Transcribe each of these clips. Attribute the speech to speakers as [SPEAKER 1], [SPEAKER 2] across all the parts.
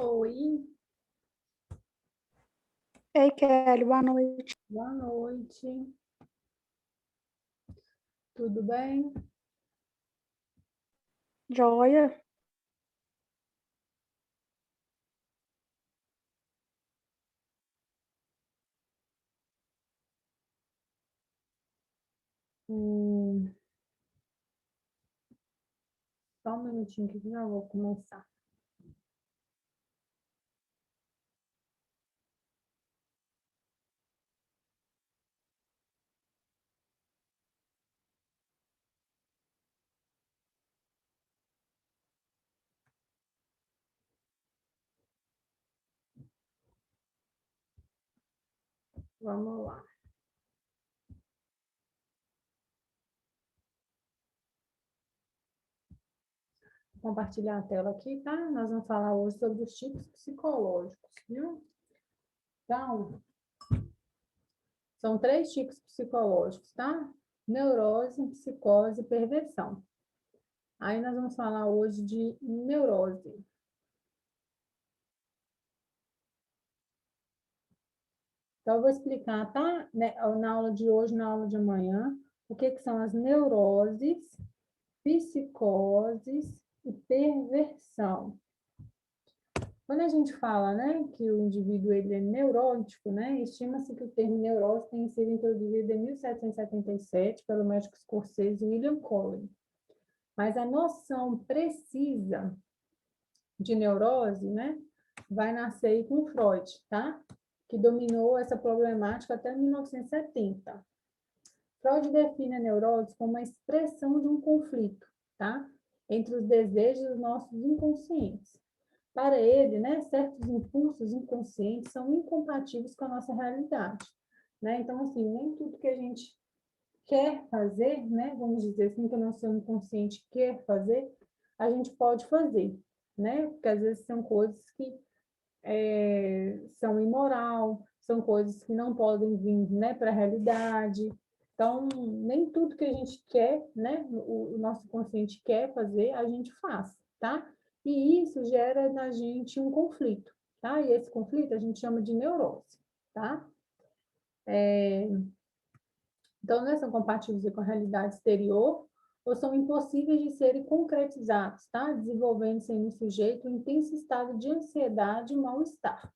[SPEAKER 1] Oi,
[SPEAKER 2] Ei, Kelly, boa noite.
[SPEAKER 1] boa noite. Tudo bem?
[SPEAKER 2] Joia?
[SPEAKER 1] Hum, Só um minutinho que eu já vou começar. Vamos lá. Vou compartilhar a tela aqui, tá? Nós vamos falar hoje sobre os tipos psicológicos, viu? Então, são 3 tipos psicológicos, tá? Neurose, psicose e perversão. Aí nós vamos falar hoje de neurose. Então, eu vou explicar, tá? Na aula de hoje, na aula de amanhã, o que são as neuroses, psicoses e perversão. Quando a gente fala, né, que o indivíduo ele é neurótico, né, estima-se que o termo neurose tenha sido introduzido em 1777 pelo médico escocês William Collins. Mas a noção precisa de neurose, né, vai nascer aí com Freud, tá? Que dominou essa problemática até 1970. Freud define a neurose como a expressão de um conflito, tá? Entre os desejos dos nossos inconscientes. Para ele, né, certos impulsos inconscientes são incompatíveis com a nossa realidade, né? Então, assim, nem tudo que a gente quer fazer, né, vamos dizer assim, que o nosso inconsciente quer fazer, a gente pode fazer, né? Porque às vezes são coisas que são imoral, são coisas que não podem vir, né, para a realidade. Então, nem tudo que a gente quer, né, o nosso consciente quer fazer, a gente faz, tá? E isso gera na gente um conflito, tá? E esse conflito a gente chama de neurose, tá? Então, não são compatíveis com a realidade exterior ou são impossíveis de serem concretizados, tá? Desenvolvendo-se no sujeito um intenso estado de ansiedade e mal-estar.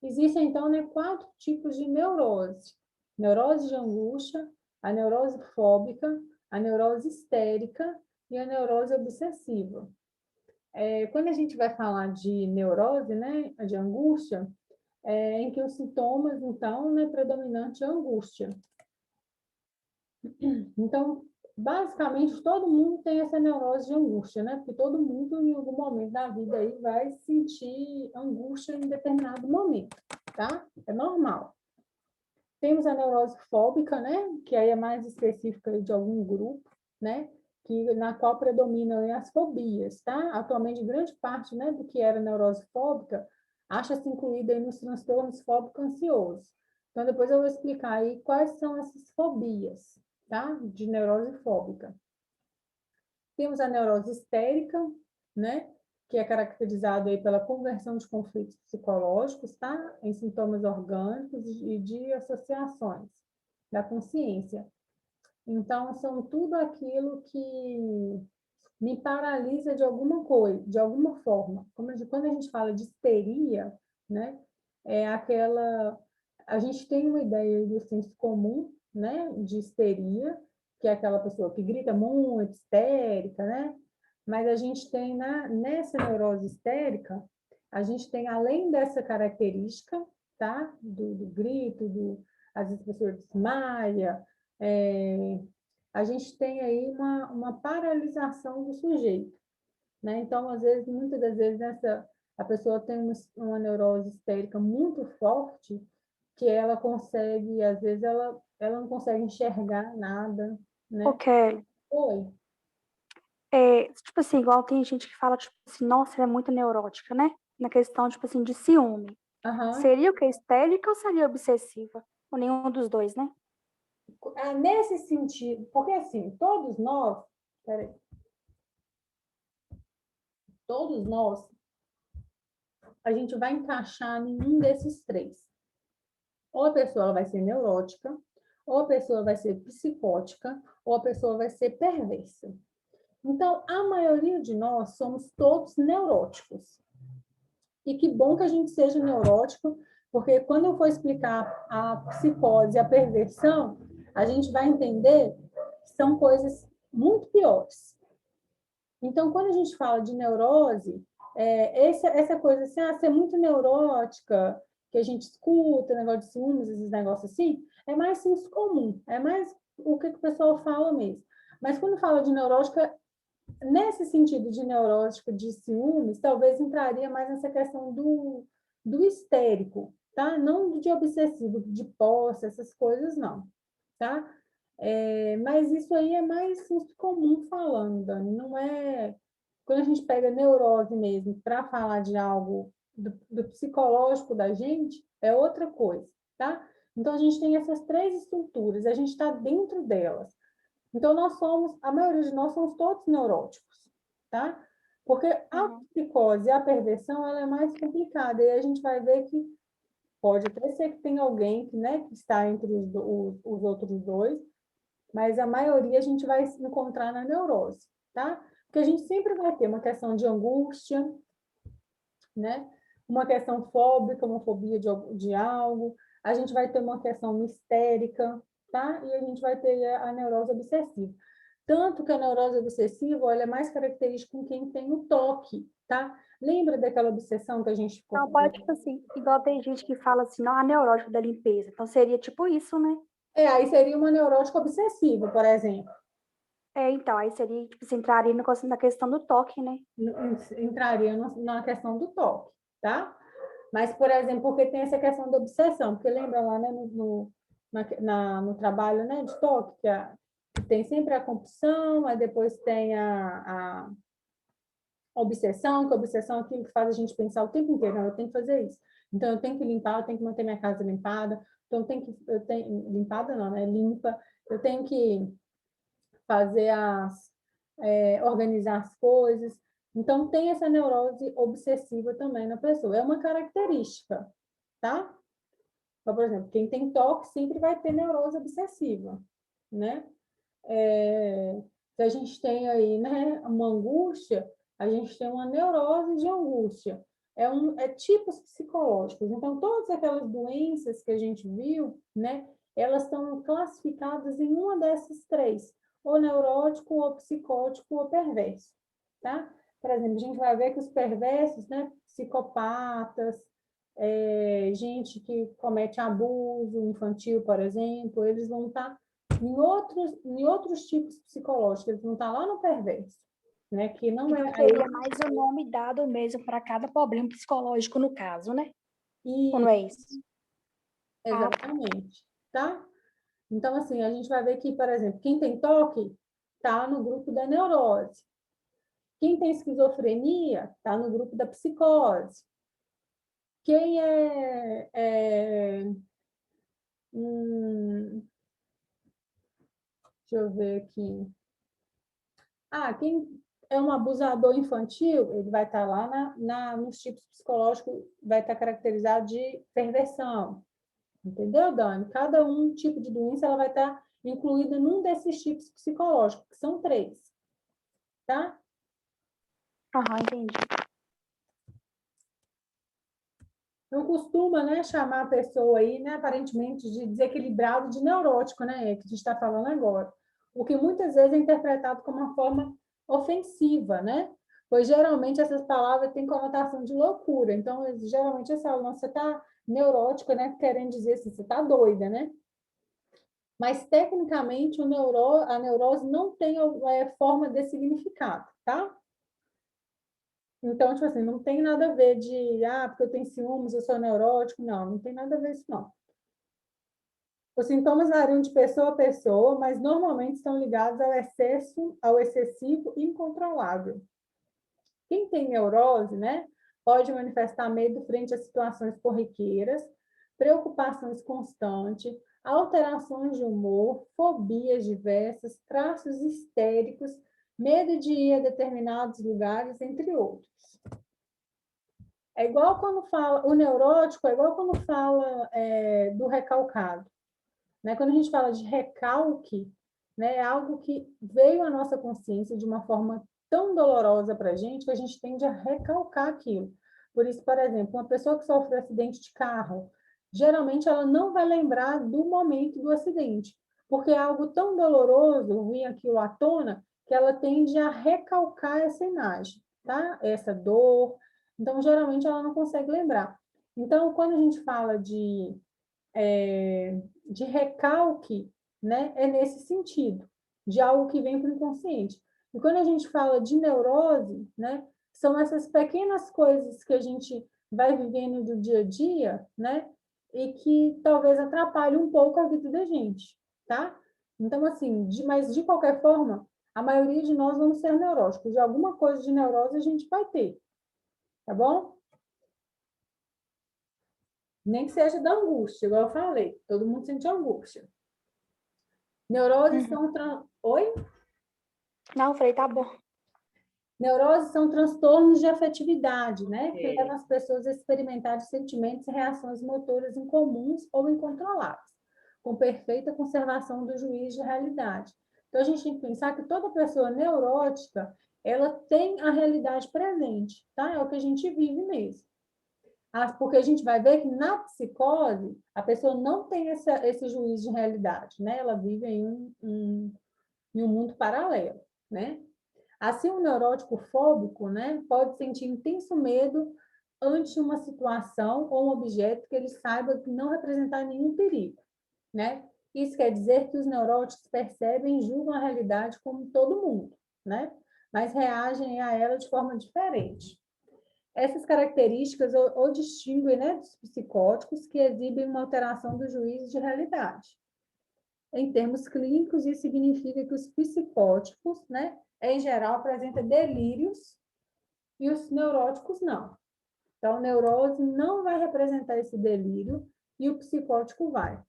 [SPEAKER 1] Existem, então, né, 4 tipos de neurose. Neurose de angústia, a neurose fóbica, a neurose histérica e a neurose obsessiva. Quando a gente vai falar de neurose, né, de angústia, em que os sintomas, então, né, predominante é a angústia. Então, basicamente, todo mundo tem essa neurose de angústia, né? Porque todo mundo, em algum momento da vida aí, vai sentir angústia em determinado momento, tá? É normal. Temos a neurose fóbica, né? Que aí é mais específica de algum grupo, né? Na qual predominam as fobias, tá? Atualmente, grande parte, né, do que era neurose fóbica acha-se incluída aí nos transtornos fóbico-ansiosos. Então, depois eu vou explicar aí quais são essas fobias, tá? De neurose fóbica. Temos a neurose histérica, né? Que é caracterizado aí pela conversão de conflitos psicológicos, tá? Em sintomas orgânicos e de associações da consciência. Então, são tudo aquilo que me paralisa de alguma coisa, de alguma forma. Quando a gente fala de histeria, né? É aquela... A gente tem uma ideia do senso comum, né? De histeria, que é aquela pessoa que grita muito, histérica, né? Mas a gente tem nessa neurose histérica, a gente tem, além dessa característica, tá? Do grito, às vezes a pessoa desmaia, a gente tem aí uma paralisação do sujeito, né? Então, às vezes, muitas das vezes, a pessoa tem uma neurose histérica muito forte, que ela consegue, às vezes, ela não consegue enxergar nada,
[SPEAKER 2] Ô,
[SPEAKER 1] né?
[SPEAKER 2] Kelly,
[SPEAKER 1] Oi.
[SPEAKER 2] tipo assim, igual tem gente que fala, tipo assim, nossa, ela é muito neurótica, né? Na questão, tipo assim, de ciúme.
[SPEAKER 1] Aham.
[SPEAKER 2] Seria o que? Histérica ou seria obsessiva? Ou nenhum dos dois, né?
[SPEAKER 1] Nesse sentido, porque assim, peraí, todos nós a gente vai encaixar em um desses três. Ou a pessoa ela vai ser neurótica, ou a pessoa vai ser psicótica, ou a pessoa vai ser perversa. Então, a maioria de nós somos todos neuróticos. E que bom que a gente seja neurótico, porque quando eu for explicar a psicose e a perversão, a gente vai entender que são coisas muito piores. Então, quando a gente fala de neurose, essa coisa assim, ser muito neurótica, que a gente escuta, negócio de ciúmes, esses negócios assim, é mais senso comum, é mais o que o pessoal fala mesmo. Mas quando fala de neurótica, nesse sentido de neurótica, de ciúmes, talvez entraria mais nessa questão do histérico, tá? Não de obsessivo, de posse, essas coisas, não, tá? Mas isso aí é mais comum falando, Dani, não é... Quando a gente pega neurose mesmo para falar de algo do psicológico da gente, é outra coisa, tá? Então, a gente tem essas três estruturas, a gente está dentro delas. Então, a maioria de nós somos todos neuróticos, tá? Porque a psicose e a perversão, ela é mais complicada, e a gente vai ver que pode até ser que tem alguém que, né, que está entre os outros dois, mas a maioria a gente vai encontrar na neurose, tá? Porque a gente sempre vai ter uma questão de angústia, né? Uma questão fóbica, uma fobia de algo, a gente vai ter uma questão mistérica, tá? E a gente vai ter a neurose obsessiva. Tanto que a neurose obsessiva, olha, é mais característica com quem tem o toque, tá? Lembra daquela obsessão que a gente ficou
[SPEAKER 2] Não,
[SPEAKER 1] falando?
[SPEAKER 2] pode, tipo assim, igual tem gente que fala assim, não, a neurótica da limpeza. Então seria tipo isso, né?
[SPEAKER 1] Aí seria uma neurótica obsessiva, por exemplo.
[SPEAKER 2] Então, aí seria, tipo, você entraria na questão do toque, né?
[SPEAKER 1] Entraria na questão do toque, tá? Mas, por exemplo, porque tem essa questão da obsessão, porque lembra lá, né, no trabalho, né, de toque, que tem sempre a compulsão, aí depois tem a obsessão, que a obsessão é aquilo que faz a gente pensar o tempo inteiro, não, eu tenho que fazer isso. Então, eu tenho que limpar, eu tenho que manter minha casa limpada, então eu tenho limpada não, né, limpa, eu tenho que fazer organizar as coisas. Então, tem essa neurose obsessiva também na pessoa. É uma característica, tá? Então, por exemplo, quem tem toque sempre vai ter neurose obsessiva, né? Se a gente tem aí, né, uma angústia, a gente tem uma neurose de angústia. É tipos psicológicos. Então, todas aquelas doenças que a gente viu, né, elas estão classificadas em uma dessas três, ou neurótico, ou psicótico, ou perverso, tá? Por exemplo, a gente vai ver que os perversos, né, psicopatas, gente que comete abuso infantil, por exemplo, eles vão estar em outros tipos psicológicos, eles vão estar lá no perverso, né? Que não
[SPEAKER 2] Então
[SPEAKER 1] é
[SPEAKER 2] seria mais o nome dado mesmo para cada problema psicológico, no caso, né? Ou não é isso?
[SPEAKER 1] exatamente, tá? Então, assim, a gente vai ver que, por exemplo, quem tem toque está no grupo da neurose. Quem tem esquizofrenia está no grupo da psicose. Quem deixa eu ver aqui. Quem é um abusador infantil, ele vai estar lá nos tipos psicológicos, vai estar caracterizado de perversão. Entendeu, Dani? Cada tipo de doença ela vai estar incluída num desses tipos psicológicos, que são três, tá?
[SPEAKER 2] Entendi.
[SPEAKER 1] Não costuma, né, chamar a pessoa aí, né, aparentemente, de desequilibrado, de neurótico, né, que a gente está falando agora. O que muitas vezes é interpretado como uma forma ofensiva, né? Pois geralmente essas palavras têm conotação de loucura. Então, geralmente essa aula, você está neurótica, né, querendo dizer assim, você está doida, né? Mas, tecnicamente, a neurose não tem forma de significado, tá? Então, tipo assim, não tem nada a ver porque eu tenho ciúmes, eu sou neurótico. Não, não tem nada a ver isso, não. Os sintomas variam de pessoa a pessoa, mas normalmente estão ligados ao excessivo e incontrolável. Quem tem neurose, né, pode manifestar medo frente a situações corriqueiras, preocupações constantes, alterações de humor, fobias diversas, traços histéricos, medo de ir a determinados lugares, entre outros. É igual quando fala, o neurótico é igual quando fala do recalcado, né? Quando a gente fala de recalque, né, é algo que veio à nossa consciência de uma forma tão dolorosa para a gente que a gente tende a recalcar aquilo. Por isso, por exemplo, uma pessoa que sofre um acidente de carro, geralmente ela não vai lembrar do momento do acidente, porque é algo tão doloroso vir aquilo à tona que ela tende a recalcar essa imagem, tá? Essa dor. Então, geralmente, ela não consegue lembrar. Então, quando a gente fala de recalque, né, é nesse sentido, de algo que vem para o inconsciente. E quando a gente fala de neurose, né, são essas pequenas coisas que a gente vai vivendo do dia a dia, né, e que talvez atrapalhe um pouco a vida da gente, tá? Então, assim, mas de qualquer forma, a maioria de nós vamos ser neuróticos. De alguma coisa de neurose a gente vai ter, tá bom? Nem que seja da angústia, igual eu falei. Todo mundo sente angústia. Neuroses são... Oi?
[SPEAKER 2] Não, eu falei, tá bom.
[SPEAKER 1] Neuroses são transtornos de afetividade, né? Que levam as pessoas a experimentar sentimentos e reações motoras incomuns ou incontroláveis, com perfeita conservação do juízo de realidade. Então, a gente tem que pensar que toda pessoa neurótica, ela tem a realidade presente, tá? É o que a gente vive mesmo. Porque a gente vai ver que na psicose, a pessoa não tem esse juízo de realidade, né? Ela vive em um mundo paralelo, né? Assim, o neurótico fóbico, né, pode sentir intenso medo ante uma situação ou um objeto que ele saiba que não representar nenhum perigo, né? Isso quer dizer que os neuróticos percebem e julgam a realidade como todo mundo, né? Mas reagem a ela de forma diferente. Essas características ou distinguem, né, dos psicóticos que exibem uma alteração do juízo de realidade. Em termos clínicos, isso significa que os psicóticos, né, em geral, apresentam delírios e os neuróticos não. Então, a neurose não vai representar esse delírio e o psicótico vai.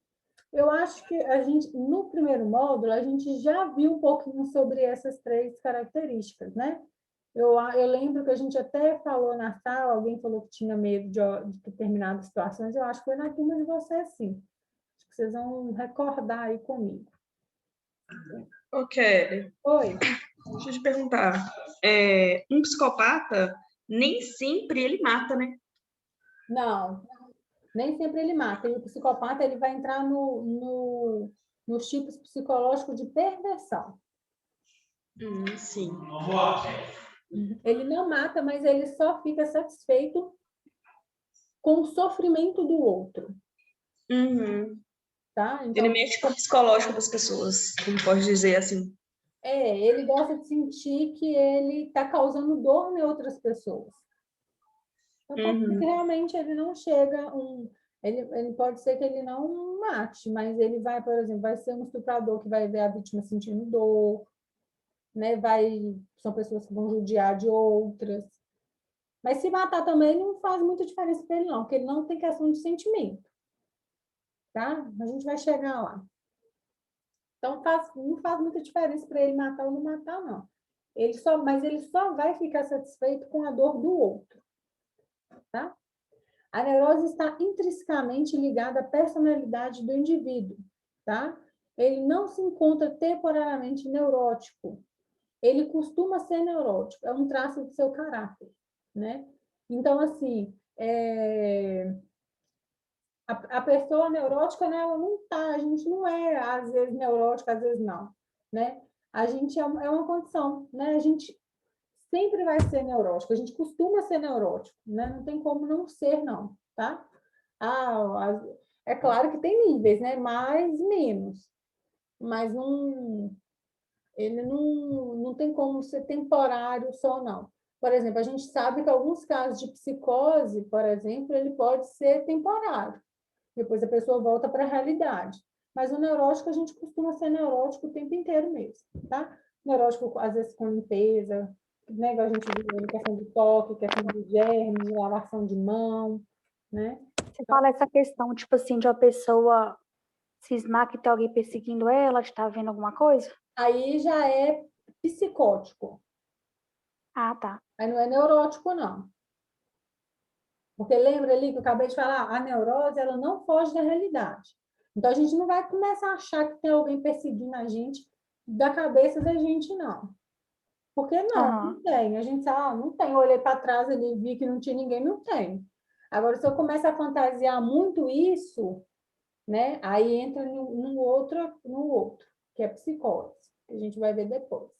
[SPEAKER 1] Eu acho que a gente, no primeiro módulo, a gente já viu um pouquinho sobre essas três características, né? Eu lembro que a gente até falou na sala, alguém falou que tinha medo de determinadas situações, eu acho que foi na turma de vocês, sim. Acho que vocês vão recordar aí comigo.
[SPEAKER 3] Ô, Kelly,
[SPEAKER 1] Oi.
[SPEAKER 3] deixa eu te perguntar. Um psicopata, nem sempre ele mata, né?
[SPEAKER 1] Não, nem sempre ele mata. E o psicopata ele vai entrar nos tipos psicológicos de perversão.
[SPEAKER 3] Sim.
[SPEAKER 1] Ele não mata, mas ele só fica satisfeito com o sofrimento do outro.
[SPEAKER 3] Uhum.
[SPEAKER 1] Tá? Então,
[SPEAKER 3] Ele mexe com o psicológico das pessoas, como pode dizer assim.
[SPEAKER 1] ele gosta de sentir que ele está causando dor em outras pessoas. Então, pode ser que realmente ele não chega ele pode ser que ele não mate, mas ele vai, por exemplo, vai ser um estuprador que vai ver a vítima sentindo dor, né? São pessoas que vão judiar de outras. Mas se matar também não faz muita diferença para ele, não, porque ele não tem questão de sentimento. Tá? A gente vai chegar lá. Então, não faz muita diferença para ele matar ou não matar, não. Mas ele só vai ficar satisfeito com a dor do outro. Tá? A neurose está intrinsecamente ligada à personalidade do indivíduo. Tá? Ele não se encontra temporariamente neurótico. Ele costuma ser neurótico. É um traço do seu caráter. Né? Então, assim, a pessoa neurótica, né, ela não tá, a gente não é, às vezes, neurótica, às vezes não, né? A gente é uma condição, né? A gente sempre vai ser neurótico, a gente costuma ser neurótico, né? Não tem como não ser, não, tá? É claro que tem níveis, né? Mais, menos. Mas ele não tem como ser temporário só, não. Por exemplo, a gente sabe que alguns casos de psicose, por exemplo, ele pode ser temporário. Depois a pessoa volta para a realidade. Mas o neurótico, a gente costuma ser neurótico o tempo inteiro mesmo, tá? Neurótico, às vezes, com limpeza, né? A gente viu questão de toque, questão de germes, de lavação de mão, né?
[SPEAKER 2] Você fala essa questão, tipo assim, de uma pessoa cismar que tem alguém perseguindo ela, de estar vendo alguma coisa?
[SPEAKER 1] Aí já é psicótico.
[SPEAKER 2] Ah, tá.
[SPEAKER 1] Aí não é neurótico, não. Porque lembra ali que eu acabei de falar, a neurose, ela não foge da realidade. Então, a gente não vai começar a achar que tem alguém perseguindo a gente da cabeça da gente, não. Porque não tem. A gente sabe, não tem. Eu olhei para trás ali e vi que não tinha ninguém, não tem. Agora, se eu começar a fantasiar muito isso, né? Aí entra no outro, que é psicose, que a gente vai ver depois,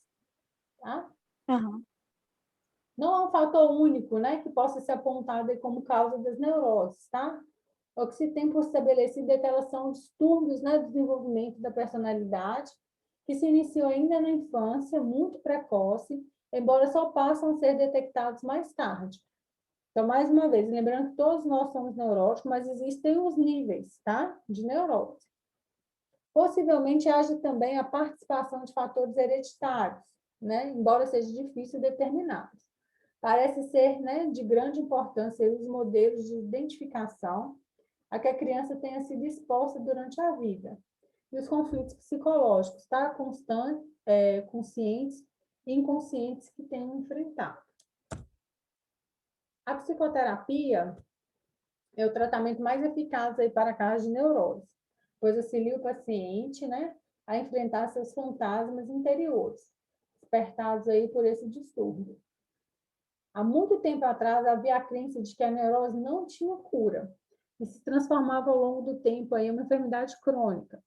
[SPEAKER 1] tá? Não é um fator único, né, que possa ser apontado como causa das neuroses, tá? O que se tem por estabelecido é que elas são distúrbios, né, do desenvolvimento da personalidade, que se iniciou ainda na infância, muito precoce, embora só passam a ser detectados mais tarde. Então, mais uma vez, lembrando que todos nós somos neuróticos, mas existem os níveis, tá? De neurose. Possivelmente haja também a participação de fatores hereditários, né? Embora seja difícil determinar. Parece ser, né, de grande importância os modelos de identificação a que a criança tenha sido exposta durante a vida. E os conflitos psicológicos, tá? Conscientes e inconscientes que tenham enfrentado. A psicoterapia é o tratamento mais eficaz aí para casos de neurose, pois auxilia o paciente, né, a enfrentar seus fantasmas interiores, despertados aí por esse distúrbio. Há muito tempo atrás havia a crença de que a neurose não tinha cura e se transformava ao longo do tempo em uma enfermidade crônica.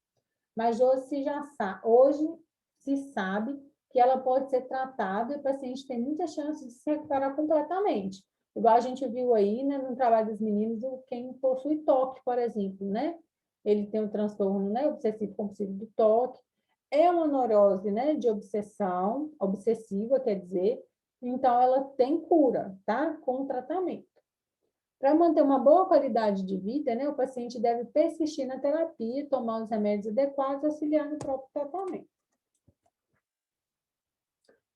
[SPEAKER 1] Mas hoje se sabe que ela pode ser tratada e o paciente tem muita chance de se recuperar completamente. Igual a gente viu aí, né, no trabalho dos meninos, quem possui TOC, por exemplo, né? Ele tem um transtorno, né, obsessivo-compulsivo do TOC. É uma neurose, né, de obsessão, obsessiva, quer dizer. Então, ela tem cura, tá? Com tratamento. Para manter uma boa qualidade de vida, né, o paciente deve persistir na terapia, tomar os remédios adequados, auxiliar no próprio tratamento.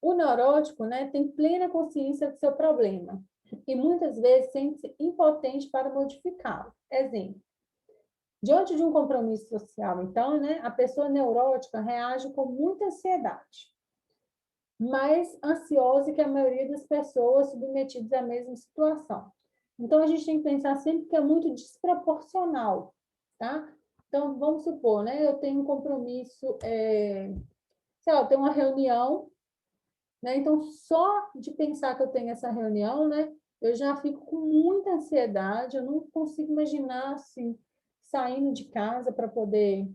[SPEAKER 1] O neurótico, né, tem plena consciência do seu problema e muitas vezes sente-se impotente para modificá-lo. Exemplo, diante de um compromisso social, então, né, a pessoa neurótica reage com muita ansiedade, mais ansiosa que a maioria das pessoas submetidas à mesma situação. Então, a gente tem que pensar sempre que é muito desproporcional, tá? Então, vamos supor, né? Eu tenho um compromisso, sei lá, eu tenho uma reunião, né? Então, só de pensar que eu tenho essa reunião, né? Eu já fico com muita ansiedade, eu não consigo imaginar, assim, saindo de casa para poder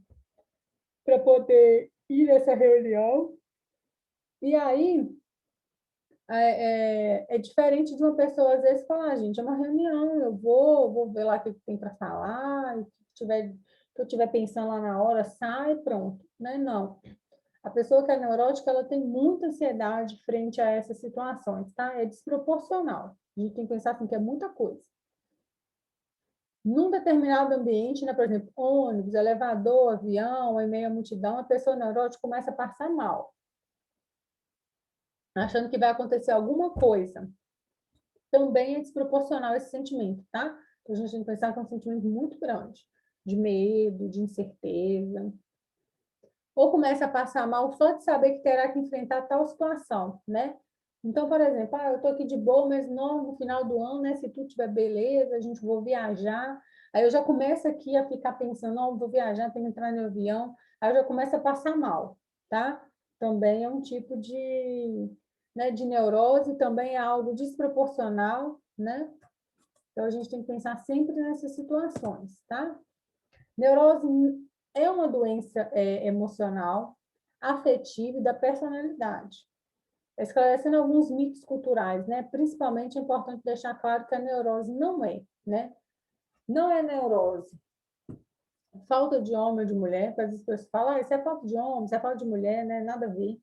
[SPEAKER 1] ir nessa reunião. E aí, é diferente de uma pessoa, às vezes, falar, gente, é uma reunião, eu vou ver lá o que tem para falar, o que eu estiver pensando lá na hora, sai, pronto. Né? Não. A pessoa que é neurótica, ela tem muita ansiedade frente a essas situações, tá? É desproporcional. A gente tem que pensar assim, que é muita coisa. Num determinado ambiente, né, por exemplo, ônibus, elevador, avião, em meio à multidão, a pessoa neurótica começa a passar mal, achando que vai acontecer alguma coisa. Também é desproporcional esse sentimento, tá? Então, a gente tem que pensar que é um sentimento muito grande, de medo, de incerteza. Ou começa a passar mal só de saber que terá que enfrentar tal situação, né? Então, por exemplo, eu estou aqui de boa, mas não, no final do ano, né? Se tudo estiver beleza, a gente vou viajar. Aí eu já começo aqui a ficar pensando, não, vou viajar, tenho que entrar no avião. Aí eu já começo a passar mal, tá? Também é um tipo de neurose, também é algo desproporcional, né? Então, a gente tem que pensar sempre nessas situações, tá? Neurose é uma doença emocional, afetiva e da personalidade. Esclarecendo alguns mitos culturais, né? Principalmente é importante deixar claro que a neurose não é, né? Não é neurose. Falta de homem ou de mulher, porque as pessoas falam, isso é falta de homem, isso é falta de mulher, né? Nada a ver.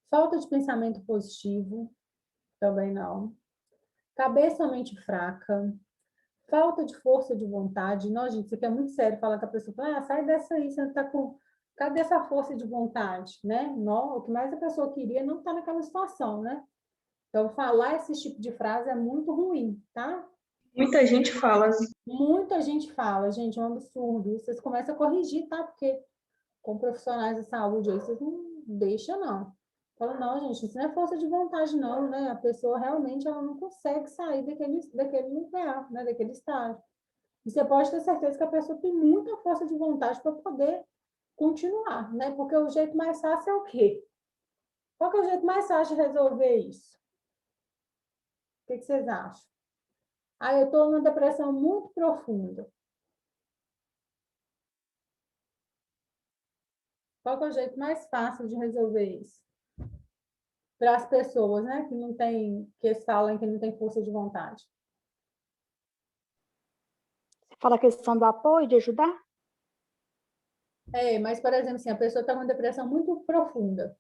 [SPEAKER 1] Falta de pensamento positivo, também não. Cabeça ou mente fraca, falta de força de vontade. Não, gente, isso aqui é muito sério, falar com a pessoa, sai dessa aí, você está com... Cadê essa força de vontade, né? Não, o que mais a pessoa queria não está naquela situação, né? Então, falar esse tipo de frase é muito ruim, tá?
[SPEAKER 3] Muita gente fala assim.
[SPEAKER 1] Muita gente fala, gente, é um absurdo. Vocês começam a corrigir, tá? Porque com profissionais de saúde aí, vocês não deixam, não. Fala, não, gente, isso não é força de vontade, não, né? A pessoa realmente ela não consegue sair daquele lugar, né? Daquele estágio. E você pode ter certeza que a pessoa tem muita força de vontade para poder continuar, né? Porque o jeito mais fácil é o quê? Qual que é o jeito mais fácil de resolver isso? O que vocês acham? Ah, eu estou numa depressão muito profunda. Qual que é o jeito mais fácil de resolver isso? Para as pessoas, né, que não tem, que falam que não tem força de vontade.
[SPEAKER 2] Você fala a questão do apoio, de ajudar?
[SPEAKER 1] Mas, por exemplo, assim, a pessoa está com uma depressão muito profunda.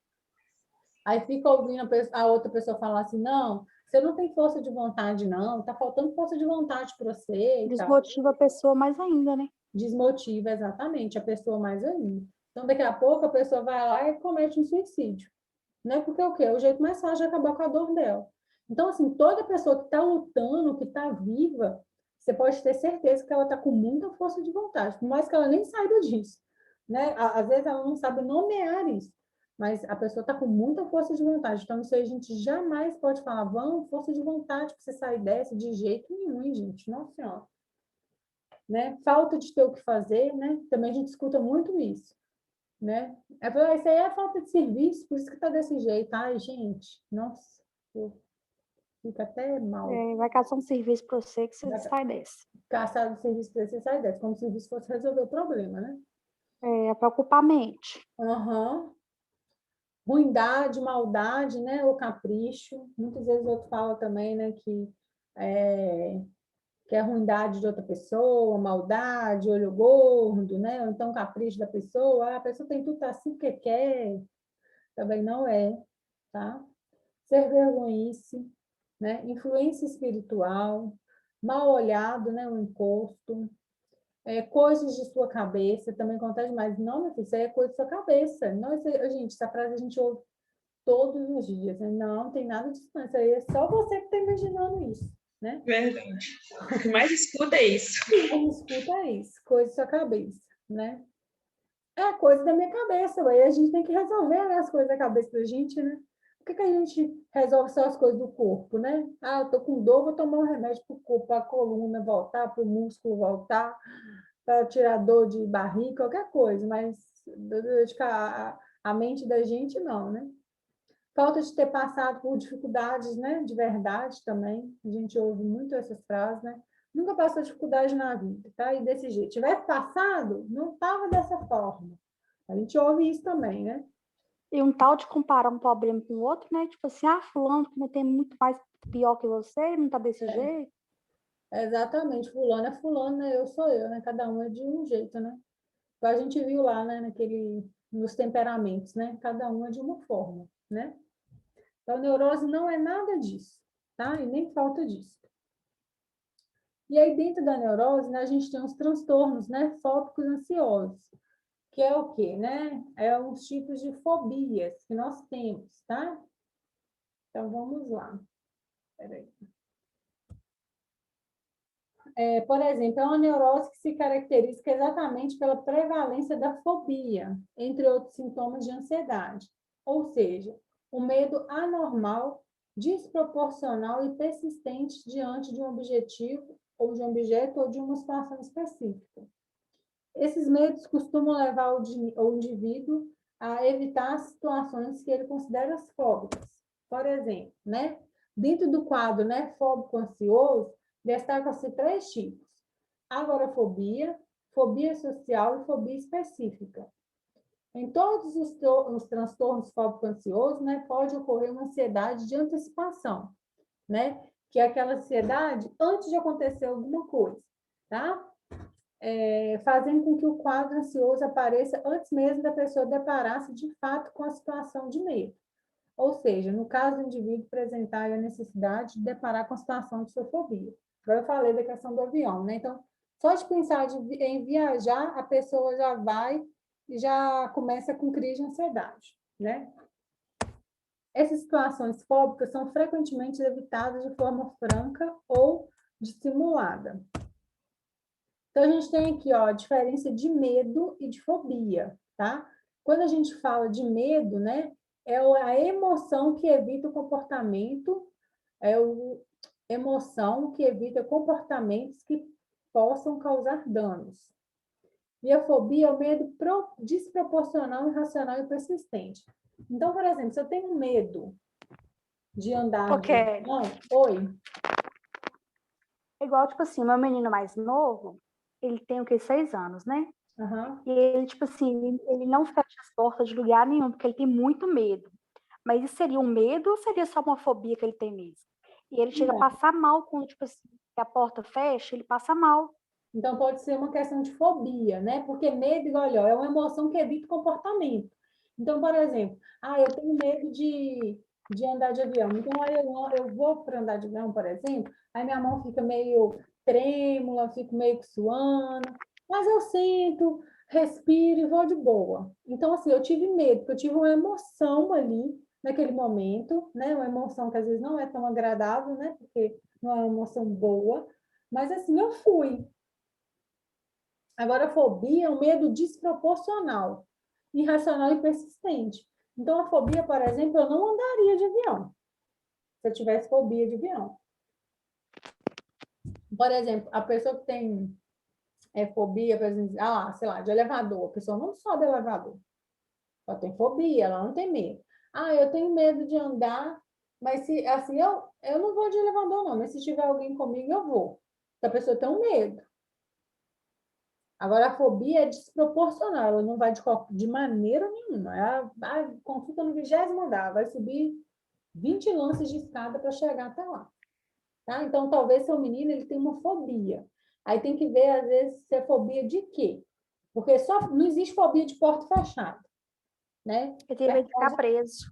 [SPEAKER 1] Aí fica ouvindo a outra pessoa falar assim, não, você não tem força de vontade, não, tá faltando força de vontade para você e tal.
[SPEAKER 2] Desmotiva a pessoa mais ainda, né?
[SPEAKER 1] Desmotiva exatamente a pessoa mais ainda. Então, daqui a pouco, a pessoa vai lá e comete um suicídio. Né? Porque o quê? É o jeito mais fácil de acabar com a dor dela. Então, assim, toda pessoa que está lutando, que está viva, você pode ter certeza que ela está com muita força de vontade, por mais que ela nem saiba disso. Né? Às vezes ela não sabe nomear isso, mas a pessoa está com muita força de vontade. Então, isso aí a gente jamais pode falar, vamos, força de vontade para você sair dessa, de jeito nenhum, hein, gente. Nossa Senhora. Né? Falta de ter o que fazer, né? Também a gente escuta muito isso, né? Isso aí é falta de serviço, por isso que tá desse jeito. Ai, gente, nossa, fica até mal.
[SPEAKER 2] Vai caçar um serviço para você que você
[SPEAKER 1] Vai
[SPEAKER 2] sai desse.
[SPEAKER 1] caçar de serviço para você sair dessa, como se o serviço fosse resolver o problema, né?
[SPEAKER 2] Para ocupar a mente.
[SPEAKER 1] Aham. Ruindade, maldade, né? Ou capricho. Muitas vezes o outro fala também, né, é, que é a ruindade de outra pessoa, maldade, olho gordo, né? Ou então capricho da pessoa. Ah, a pessoa tem tudo assim porque quer. Também não é, tá? Ser vergonhice, né? Influência espiritual, mal olhado, né? O encosto, coisas de sua cabeça, também acontece mais. Não, meu filho, isso aí é coisa de sua cabeça. Não, gente, essa frase a gente ouve todos os dias, né? Não, tem nada disso, não. Isso aí é só você que está imaginando isso, né?
[SPEAKER 3] Verdade. O que mais escuta é isso.
[SPEAKER 1] Quem escuta é isso, coisa de sua cabeça, né? É coisa da minha cabeça, aí a gente tem que resolver, né, as coisas da cabeça da gente, né? Por que a gente resolve só as coisas do corpo, né? Ah, eu tô com dor, vou tomar um remédio para o corpo, para a coluna voltar, para o músculo voltar, para tirar dor de barriga, qualquer coisa, mas a mente da gente não, né? Falta de ter passado por dificuldades, né, de verdade também. A gente ouve muito essas frases, né? Nunca passou dificuldade na vida, tá? E desse jeito. Tivesse passado, não estava dessa forma. A gente ouve isso também, né?
[SPEAKER 2] E um tal de comparar um problema com o outro, né? Tipo assim, fulano que não tem muito mais pior que você, não tá desse jeito.
[SPEAKER 1] Exatamente. Fulano é fulano, né? Eu sou eu, né? Cada um é de um jeito, né? A gente viu lá, né, nos temperamentos, né? Cada um é de uma forma, né? Então, neurose não é nada disso, tá? E nem falta disso. E aí, dentro da neurose, né, a gente tem os transtornos, né, fóbicos ansiosos, que é o quê, né? É os tipos de fobias que nós temos, tá? Então, vamos lá. Peraí. Por exemplo, é uma neurose que se caracteriza exatamente pela prevalência da fobia, entre outros sintomas de ansiedade. Ou seja, o medo anormal, desproporcional e persistente diante de um objetivo, ou de um objeto, ou de uma situação específica. Esses medos costumam levar o indivíduo a evitar situações que ele considera fóbicas. Por exemplo, né? Dentro do quadro, né, fóbico-ansioso, destacam-se 3 tipos: agorafobia, fobia social e fobia específica. Em todos os transtornos fóbico-ansiosos, né, pode ocorrer uma ansiedade de antecipação, né? Que é aquela ansiedade antes de acontecer alguma coisa, tá? Fazendo com que o quadro ansioso apareça antes mesmo da pessoa deparar-se de fato com a situação de medo. Ou seja, no caso do indivíduo apresentar a necessidade de deparar com a situação de sua fobia. Agora eu falei da questão do avião, né? Então, só de pensar em viajar, a pessoa já vai e já começa com crise de ansiedade, né? Essas situações fóbicas são frequentemente evitadas de forma franca ou dissimulada. Então, a gente tem aqui, ó, a diferença de medo e de fobia, tá? Quando a gente fala de medo, né, a emoção que evita o comportamento, é a emoção que evita comportamentos que possam causar danos. E a fobia é o medo desproporcional, irracional e persistente. Então, por exemplo, se eu tenho medo de andar
[SPEAKER 2] Ok.
[SPEAKER 1] de avião, oi,
[SPEAKER 2] É igual, tipo assim, meu menino mais novo, ele tem o quê? 6 anos, né?
[SPEAKER 1] aham,
[SPEAKER 2] E ele, tipo assim, ele não fecha as portas de lugar nenhum, porque ele tem muito medo. Mas isso seria um medo ou seria só uma fobia que ele tem mesmo? E ele chega a
[SPEAKER 1] não.
[SPEAKER 2] passar mal quando, tipo assim, a porta fecha, ele passa mal.
[SPEAKER 1] Então, pode ser uma questão de fobia, né? Porque medo, olha, é uma emoção que evita o comportamento. Então, por exemplo, eu tenho medo de andar de avião. Então, aí eu vou para andar de avião, por exemplo, aí minha mão fica meio trêmula, fico meio que suando, mas eu sinto, respiro e vou de boa. Então, assim, eu tive medo, porque eu tive uma emoção ali, naquele momento, né? Uma emoção que às vezes não é tão agradável, né? Porque não é uma emoção boa, mas assim, eu fui. Agora, a fobia é um medo desproporcional, irracional e persistente. Então, a fobia, por exemplo, eu não andaria de avião, se eu tivesse fobia de avião. Por exemplo, a pessoa que tem fobia, por exemplo, sei lá, de elevador, a pessoa não sobe elevador, ela tem fobia, ela não tem medo. Eu tenho medo de andar, mas se assim, eu não vou de elevador, não, mas se tiver alguém comigo, eu vou. A pessoa tem um medo. Agora, a fobia é desproporcional, ela não vai de maneira nenhuma. A consulta no 20º andar, vai subir 20 lances de escada para chegar até lá. Tá? Então, talvez seu menino ele tenha uma fobia. Aí tem que ver, às vezes, se é fobia de quê? Porque não existe fobia de porta fechada. Né?
[SPEAKER 2] Ele tem medo de ficar preso.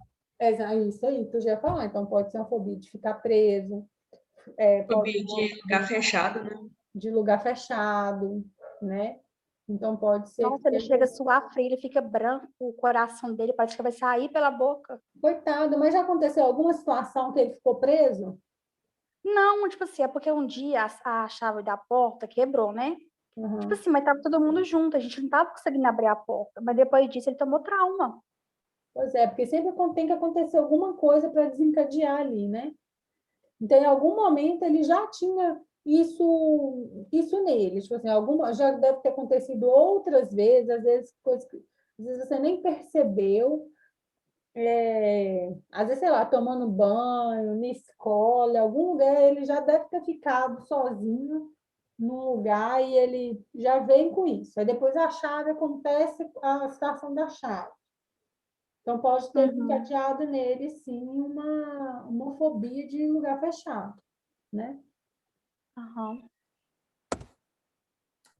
[SPEAKER 1] Isso aí, tu já ia falar. Então, pode ser uma fobia de ficar preso, pode
[SPEAKER 3] Fobia
[SPEAKER 1] ser uma
[SPEAKER 3] de lugar fechado, né?
[SPEAKER 1] de lugar fechado, né? Então, pode ser que
[SPEAKER 2] Nossa, ele chega a
[SPEAKER 1] seja.
[SPEAKER 2] suar frio, ele fica branco, o coração dele parece que vai sair pela boca.
[SPEAKER 1] Coitado, mas já aconteceu alguma situação que ele ficou preso?
[SPEAKER 2] Não, tipo assim, é porque um dia a chave da porta quebrou, né? Tipo
[SPEAKER 1] Uhum.
[SPEAKER 2] assim, mas tava todo mundo junto, a gente não tava conseguindo abrir a porta. Mas depois disso ele tomou trauma.
[SPEAKER 1] Pois é, porque sempre tem que acontecer alguma coisa para desencadear ali, né? Então, em algum momento ele já tinha isso nele, tipo assim, já deve ter acontecido outras vezes, às vezes coisas que às vezes você nem percebeu, às vezes, sei lá, tomando banho, na escola, em algum lugar ele já deve ter ficado sozinho num lugar e ele já vem com isso. Aí depois a chave acontece a situação da chave. Então, pode ter
[SPEAKER 2] Uhum.
[SPEAKER 1] desencadeado nele, sim, uma fobia de lugar fechado, né?
[SPEAKER 2] Aham.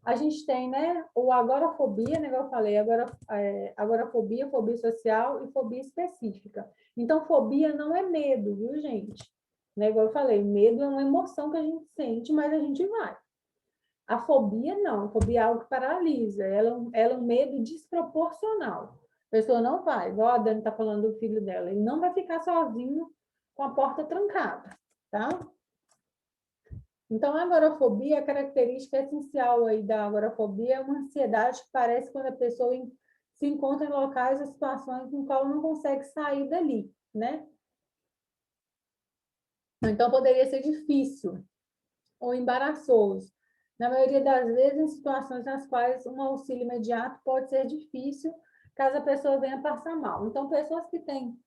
[SPEAKER 1] A gente tem, né, o agorafobia, né, que eu falei, agorafobia, fobia social e fobia específica. Então, fobia não é medo, viu, gente? Né, igual eu falei, medo é uma emoção que a gente sente, mas a gente vai. A fobia não, a fobia é algo que paralisa, ela é um medo desproporcional. A pessoa não vai, igual a Dani está falando do filho dela, ele não vai ficar sozinho com a porta trancada, tá? Então, a agorafobia, a característica essencial aí da agorafobia é uma ansiedade que parece quando a pessoa se encontra em locais ou situações em que ela não consegue sair dali, né? Então, poderia ser difícil ou embaraçoso. Na maioria das vezes, em situações nas quais um auxílio imediato pode ser difícil, caso a pessoa venha passar mal. Então, pessoas que têm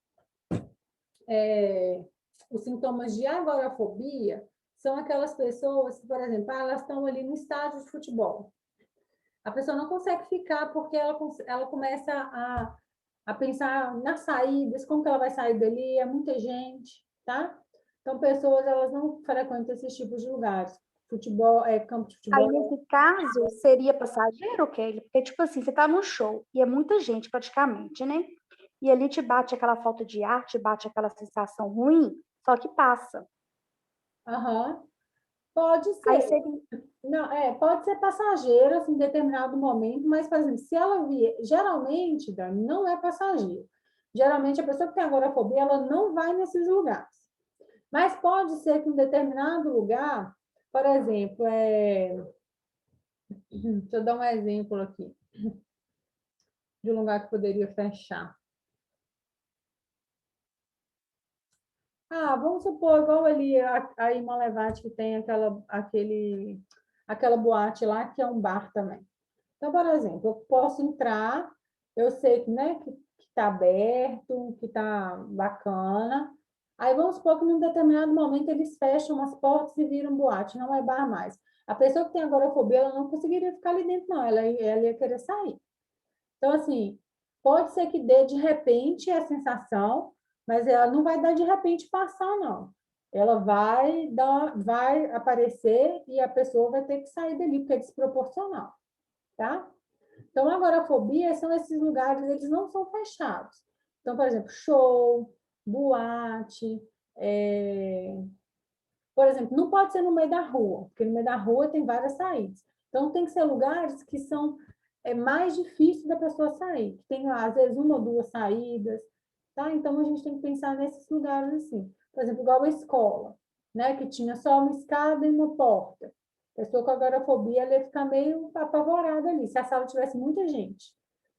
[SPEAKER 1] os sintomas de agorafobia são aquelas pessoas que, por exemplo, elas estão ali no estádio de futebol. A pessoa não consegue ficar porque ela começa a pensar nas saídas, como que ela vai sair dali, é muita gente, tá? Então, pessoas, elas não frequentam esses tipos de lugares. Futebol, campo de
[SPEAKER 2] Aí,
[SPEAKER 1] futebol.
[SPEAKER 2] nesse caso, seria passageiro, Kelly? Porque, tipo assim, você tá no show e é muita gente praticamente, né? E ali te bate aquela falta de ar, te bate aquela sensação ruim, só que passa.
[SPEAKER 1] Aham. Pode
[SPEAKER 2] Aí
[SPEAKER 1] ser.
[SPEAKER 2] seria.
[SPEAKER 1] Não, pode ser passageiro, assim, em determinado momento, mas, por exemplo, se ela vier, geralmente, Dani, não é passageiro. Geralmente, a pessoa que tem agorafobia, ela não vai nesses lugares. Mas pode ser que em determinado lugar, por exemplo, deixa eu dar um exemplo aqui de um lugar que poderia fechar. Vamos supor, igual ali a Irmã Levade, que tem aquela boate lá, que é um bar também. Então, por exemplo, eu posso entrar, eu sei que, né, que está aberto, que está bacana. Aí vamos supor que num determinado momento eles fecham as portas e viram boate, não é bar mais. A pessoa que tem agorafobia, ela não conseguiria ficar ali dentro, não, ela ia querer sair. Então, assim, pode ser que dê de repente a sensação, mas ela não vai dar de repente passar, não. Ela vai aparecer e a pessoa vai ter que sair dali, porque é desproporcional, tá? Então, a agorafobia são esses lugares, eles não são fechados. Então, por exemplo, show, boate, por exemplo, não pode ser no meio da rua, porque no meio da rua tem várias saídas. Então, tem que ser lugares que são mais difícil da pessoa sair, que tem, às vezes, uma ou duas saídas, tá? Então, a gente tem que pensar nesses lugares assim. Por exemplo, igual a escola, né? Que tinha só uma escada e uma porta. A pessoa com agorafobia, ela ia ficar meio apavorada ali, se a sala tivesse muita gente,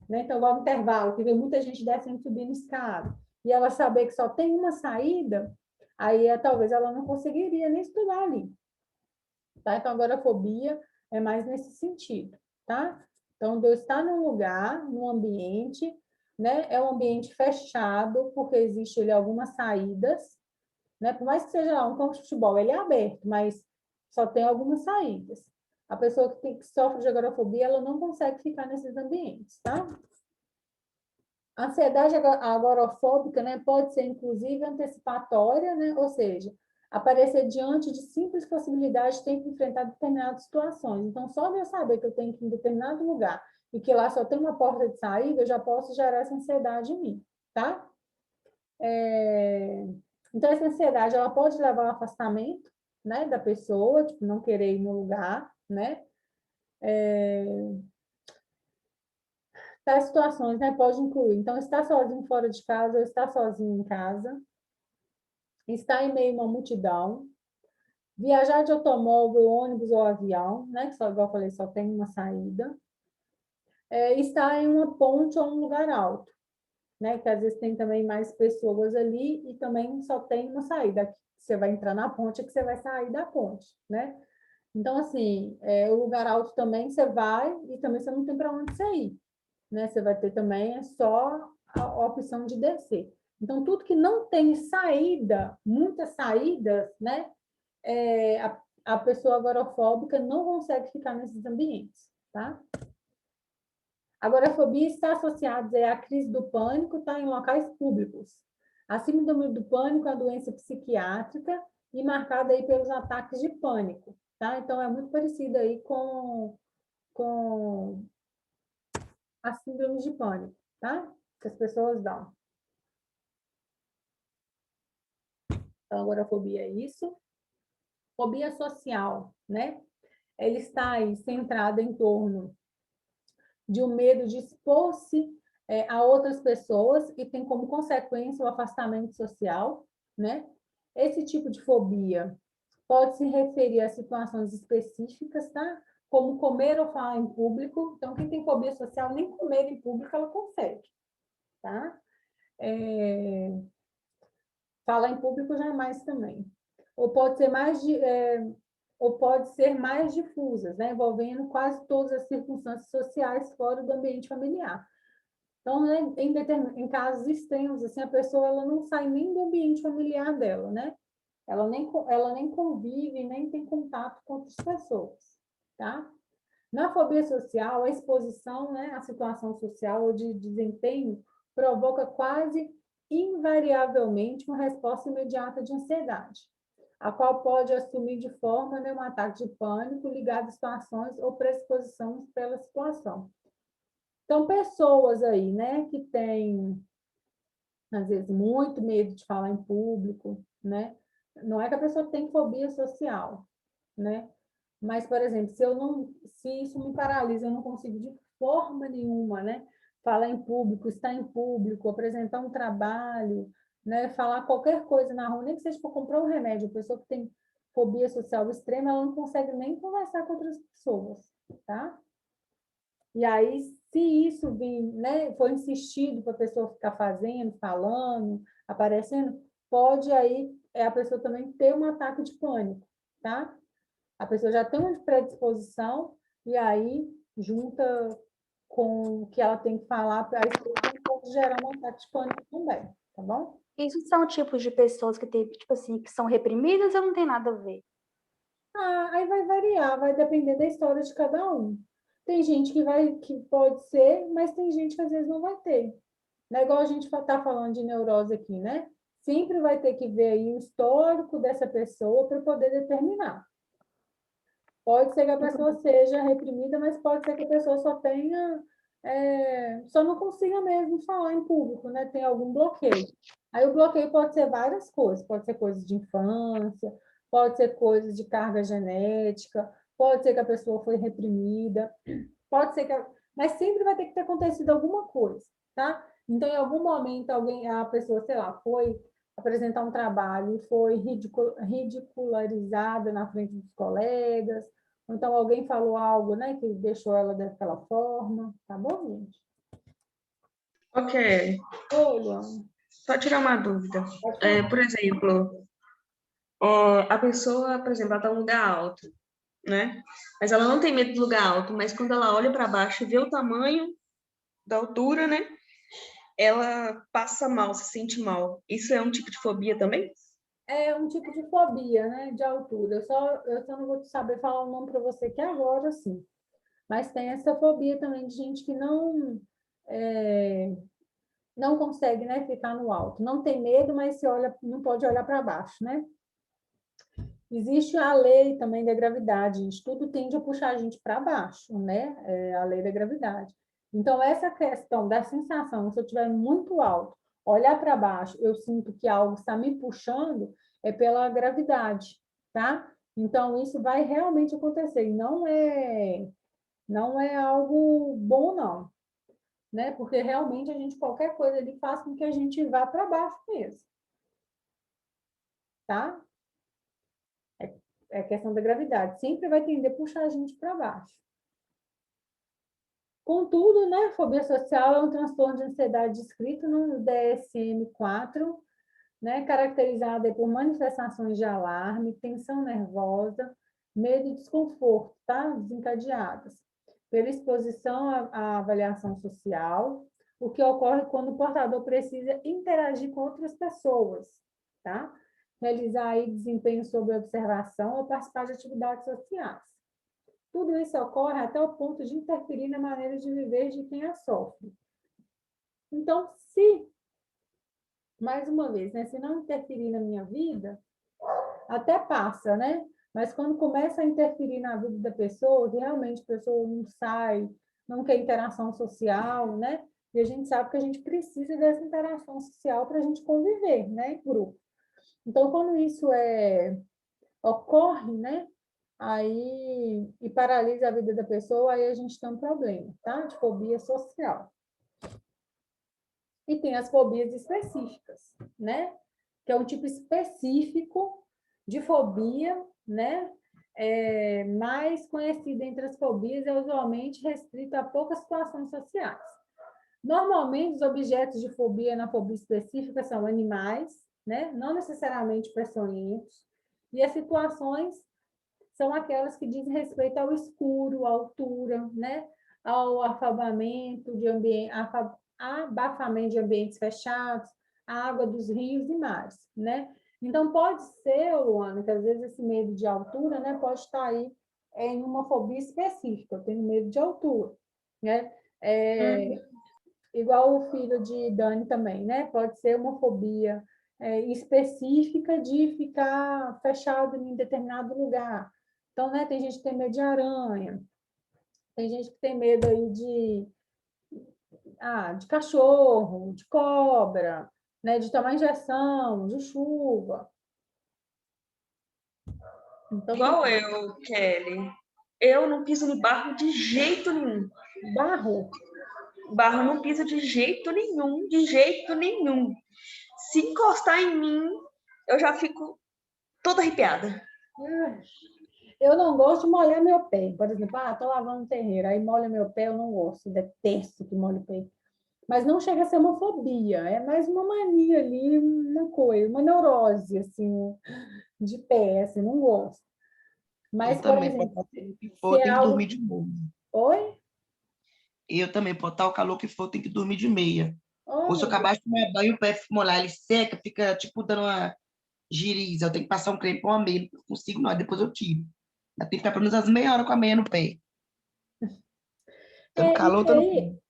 [SPEAKER 1] né? Então, igual no intervalo, que vem muita gente descendo e subindo escada, e ela saber que só tem uma saída, aí talvez ela não conseguiria nem estudar ali, tá? Então, agorafobia é mais nesse sentido, tá? Então, Deus está num lugar, num ambiente, né? É um ambiente fechado, porque existe ali algumas saídas, né? Por mais que seja lá um campo de futebol, ele é aberto, mas só tem algumas saídas. A pessoa que sofre de agorafobia, ela não consegue ficar nesses ambientes, tá? A ansiedade agorafóbica, né, pode ser, inclusive, antecipatória, né, ou seja, aparecer diante de simples possibilidades de ter que enfrentar determinadas situações. Então, só de eu saber que eu tenho que ir em determinado lugar e que lá só tem uma porta de saída, eu já posso gerar essa ansiedade em mim, tá? Então, essa ansiedade, ela pode levar ao afastamento, né, da pessoa, tipo, não querer ir no lugar, né? Tais situações, né, pode incluir, então, estar sozinho fora de casa ou estar sozinho em casa, estar em meio a uma multidão, viajar de automóvel, ônibus ou avião, né, que só, igual eu falei, só tem uma saída, estar em uma ponte ou um lugar alto, né, que às vezes tem também mais pessoas ali e também só tem uma saída. Você vai entrar na ponte é que você vai sair da ponte, né? Então, assim, o lugar alto também você vai e também você não tem para onde você ir, né? Você vai ter também só a opção de descer. Então, tudo que não tem saída, muitas saídas, né? A pessoa agorafóbica não consegue ficar nesses ambientes, tá? A agorafobia está associada à crise do pânico, tá? Em locais públicos. A síndrome do pânico é uma doença psiquiátrica e marcada aí pelos ataques de pânico, tá? Então, é muito parecida aí com a síndrome de pânico, tá? Que as pessoas dão. Então, agorafobia é isso. Fobia social, né? Ele está aí centrado em torno de um medo de expor-se a outras pessoas e tem como consequência o afastamento social, né? Esse tipo de fobia pode se referir a situações específicas, tá? Como comer ou falar em público. Então, quem tem fobia social, nem comer em público ela consegue, tá? Falar em público jamais também. Ou pode ser ou pode ser mais difusas, né? Envolvendo quase todas as circunstâncias sociais fora do ambiente familiar. Então, né, em casos extremos, assim, a pessoa ela não sai nem do ambiente familiar dela, né? Ela nem convive, nem tem contato com outras pessoas, tá? Na fobia social, a exposição, né, à situação social ou de desempenho provoca quase invariavelmente uma resposta imediata de ansiedade, a qual pode assumir de forma, né, um ataque de pânico ligado a situações ou predisposições pela situação. Então, pessoas aí, né, que têm, às vezes, muito medo de falar em público, né? Não é que a pessoa tem fobia social, né? Mas, por exemplo, se isso me paralisa, eu não consigo de forma nenhuma, né? Falar em público, estar em público, apresentar um trabalho, né? Falar qualquer coisa na rua, nem que seja para comprar um remédio. A pessoa que tem fobia social extrema, ela não consegue nem conversar com outras pessoas, tá? E aí, se isso vir, né, for insistido para a pessoa ficar fazendo, falando, aparecendo, pode aí a pessoa também ter um ataque de pânico, tá? A pessoa já tem uma predisposição e aí junta com o que ela tem que falar, aí pode gerar um ataque de pânico também, tá bom?
[SPEAKER 2] Isso são tipos de pessoas que tem, tipo assim, que são reprimidas ou não tem nada a ver?
[SPEAKER 1] Aí vai variar, vai depender da história de cada um. Tem gente que pode ser, mas tem gente que às vezes não vai ter. Não é igual a gente está falando de neurose aqui, né? Sempre vai ter que ver aí o histórico dessa pessoa para poder determinar. Pode ser que a pessoa seja reprimida, mas pode ser que a pessoa só tenha, só não consiga mesmo falar em público, né? Tem algum bloqueio. Aí o bloqueio pode ser várias coisas, pode ser coisas de infância, pode ser coisas de carga genética, pode ser que a pessoa foi reprimida, pode ser que, mas sempre vai ter que ter acontecido alguma coisa, tá? Então, em algum momento, a pessoa, sei lá, foi apresentar um trabalho e foi ridicularizada na frente dos colegas, ou então alguém falou algo, né, que deixou ela daquela forma, tá bom, gente?
[SPEAKER 3] Ok.
[SPEAKER 1] Oi, Luana.
[SPEAKER 3] Só tirar uma dúvida.
[SPEAKER 1] Pode falar.
[SPEAKER 3] Por exemplo, a pessoa, por exemplo, ela está em um lugar alto, né? Mas ela não tem medo do lugar alto, mas quando ela olha para baixo e vê o tamanho da altura, né? Ela passa mal, se sente mal. Isso é um tipo de fobia também?
[SPEAKER 1] É um tipo de fobia, né, de altura. Eu só não vou saber falar o nome para você que agora, sim. Mas tem essa fobia também de gente que não consegue, né, ficar no alto. Não tem medo, mas se olha, não pode olhar para baixo, né? Existe a lei também da gravidade, gente. Tudo tende a puxar a gente para baixo, né? É a lei da gravidade. Então, essa questão da sensação, se eu estiver muito alto, olhar para baixo, eu sinto que algo está me puxando, é pela gravidade, tá? Então, isso vai realmente acontecer. E não é algo bom, não, né? Porque realmente qualquer coisa ali faz com que a gente vá para baixo mesmo, tá? É questão da gravidade. Sempre vai tender a puxar a gente para baixo. Contudo, né, fobia social é um transtorno de ansiedade descrito no DSM-4, né, caracterizado por manifestações de alarme, tensão nervosa, medo e desconforto, tá? Desencadeadas pela exposição à avaliação social, o que ocorre quando o portador precisa interagir com outras pessoas, tá? Realizar aí desempenho sob observação ou participar de atividades sociais. Tudo isso ocorre até o ponto de interferir na maneira de viver de quem a sofre. Então, mais uma vez, né, se não interferir na minha vida, até passa, né? Mas quando começa a interferir na vida da pessoa, realmente a pessoa não sai, não quer interação social, né? E a gente sabe que a gente precisa dessa interação social para a gente conviver, né, em grupo. Então, quando isso ocorre, né? Aí, e paralisa a vida da pessoa, aí a gente tem um problema, tá? De fobia social. E tem as fobias específicas, né? Que é um tipo específico de fobia, né? Mais conhecida entre as fobias é usualmente restrito a poucas situações sociais. Normalmente, os objetos de fobia na fobia específica são animais, né? Não necessariamente peçonhentos, e as situações são aquelas que dizem respeito ao escuro, à altura, né? Ao abafamento de ambientes fechados, a água dos rios e mares, né? Então, pode ser, Luana, que às vezes esse medo de altura, né, pode estar aí em uma fobia específica. Eu tenho medo de altura, né? Igual o filho de Dani também, né? Pode ser uma fobia específica de ficar fechado em determinado lugar. Então, né, tem gente que tem medo de aranha, tem gente que tem medo aí de cachorro, de cobra, né, de tomar injeção, de chuva. Então,
[SPEAKER 3] Igual eu, Kelly. Eu não piso no barro de jeito nenhum.
[SPEAKER 1] barro.
[SPEAKER 3] Barro eu não piso de jeito nenhum, de jeito nenhum. Se encostar em mim, eu já fico toda arrepiada.
[SPEAKER 1] Eu não gosto de molhar meu pé. Por exemplo, tô lavando o terreiro, aí molha meu pé, eu não gosto, detesto que molhe o pé. Mas não chega a ser uma fobia, é mais uma mania ali, uma coisa, uma neurose, assim, de pé, assim, não gosto.
[SPEAKER 4] Eu
[SPEAKER 1] Mas, por
[SPEAKER 4] também, pode
[SPEAKER 1] exemplo,
[SPEAKER 4] estar o calor que
[SPEAKER 1] se
[SPEAKER 4] for,
[SPEAKER 1] é
[SPEAKER 4] tem que dormir
[SPEAKER 1] algo...
[SPEAKER 4] de novo.
[SPEAKER 1] Oi?
[SPEAKER 4] Eu também, pode estar o calor que for, tem que dormir de meia.
[SPEAKER 1] Oh,
[SPEAKER 4] Ou se eu
[SPEAKER 1] meu Deus.
[SPEAKER 4] acabar de tomar banho, o pé molhar, ele seca, fica tipo dando uma giriza. Eu tenho que passar um creme com a meia, não consigo não, aí depois eu tiro. Eu tenho que ficar pelo menos umas meia hora com a meia no pé. Tanto calor,
[SPEAKER 1] Isso
[SPEAKER 4] tanto
[SPEAKER 1] aí
[SPEAKER 4] frio.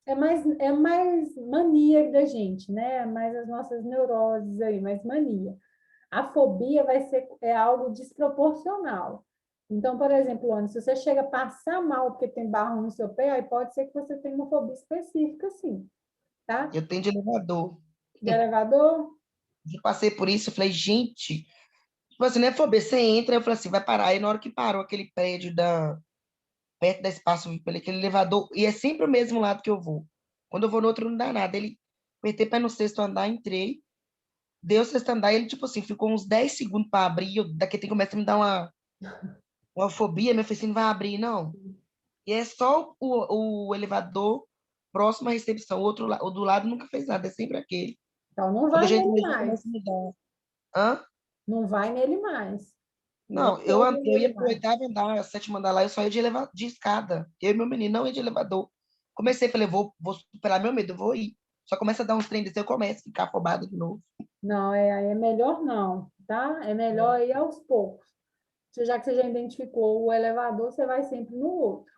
[SPEAKER 1] é mais mania da gente, né? Mais as nossas neuroses aí, mais mania. A fobia vai ser algo desproporcional. Então, por exemplo, Ana, se você chega a passar mal porque tem barro no seu pé, aí pode ser que você tenha uma fobia específica, sim, tá?
[SPEAKER 4] Eu tenho de elevador.
[SPEAKER 1] De elevador,
[SPEAKER 4] Eu passei por isso, eu falei, gente, tipo assim, não é fobia, você entra, eu falei assim, vai parar. Aí na hora que parou aquele prédio perto da Espaço VIP, aquele elevador, e é sempre o mesmo lado que eu vou. Quando eu vou no outro, não dá nada. Ele, apertei para no sexto andar, entrei, deu o sexto andar, e ele, tipo assim, ficou uns 10 segundos para abrir, eu, daqui tem começa a me dar uma fobia, meu filho, assim, não vai abrir, não. E é só o elevador próximo à recepção, o do lado nunca fez nada, é sempre aquele.
[SPEAKER 1] então não
[SPEAKER 4] Quando a
[SPEAKER 1] vai
[SPEAKER 4] gente
[SPEAKER 1] nele
[SPEAKER 4] mexe,
[SPEAKER 1] mais.
[SPEAKER 4] começa a mudar. Hã?
[SPEAKER 1] Não vai nele mais. Não
[SPEAKER 4] Não,
[SPEAKER 1] pode
[SPEAKER 4] eu
[SPEAKER 1] nele
[SPEAKER 4] ia pro
[SPEAKER 1] mais.
[SPEAKER 4] oitavo andar, sétimo andar lá, eu só ia de escada. Eu e meu menino não ia de elevador. Comecei, falei, vou superar meu medo, eu vou ir. Só começa a dar uns trem desse, eu começo a ficar afobado de novo.
[SPEAKER 1] Não, é melhor não, tá? É melhor ir aos poucos. Já que você já identificou o elevador, você vai sempre no outro.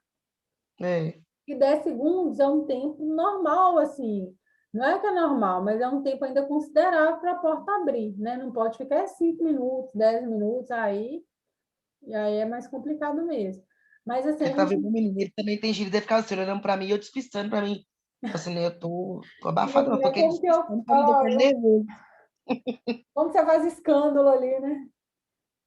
[SPEAKER 4] É,
[SPEAKER 1] E 10 segundos é um tempo normal, assim. Não é que é normal, mas é um tempo ainda considerável para a porta abrir, né? Não pode ficar 5 minutos, 10 minutos aí, e aí é mais complicado mesmo. Mas assim, a
[SPEAKER 4] você tá
[SPEAKER 1] gente...
[SPEAKER 4] vendo o menino, ele também tem gíria de ficar assim, olhando pra mim, eu despistando pra mim. Tipo assim, né, eu tô abafado, não,
[SPEAKER 1] É
[SPEAKER 4] porque ele
[SPEAKER 1] como que eu...
[SPEAKER 4] despistando pra não deixar ele nervoso.
[SPEAKER 1] Como você faz escândalo ali, né?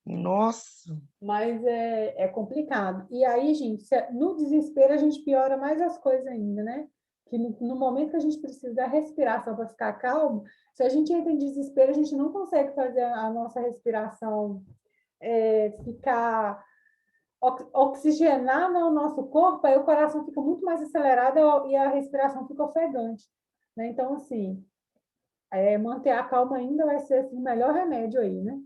[SPEAKER 4] Nossa,
[SPEAKER 1] Mas é complicado. E aí, gente, no desespero a gente piora mais as coisas ainda, né? Que no momento que a gente precisa respirar só para ficar calmo, se a gente entra em desespero, a gente não consegue fazer a nossa respiração ficar oxigenar o nosso corpo, aí o coração fica muito mais acelerado e a respiração fica ofegante, né? Então, assim, manter a calma ainda vai ser assim, o melhor remédio aí, né?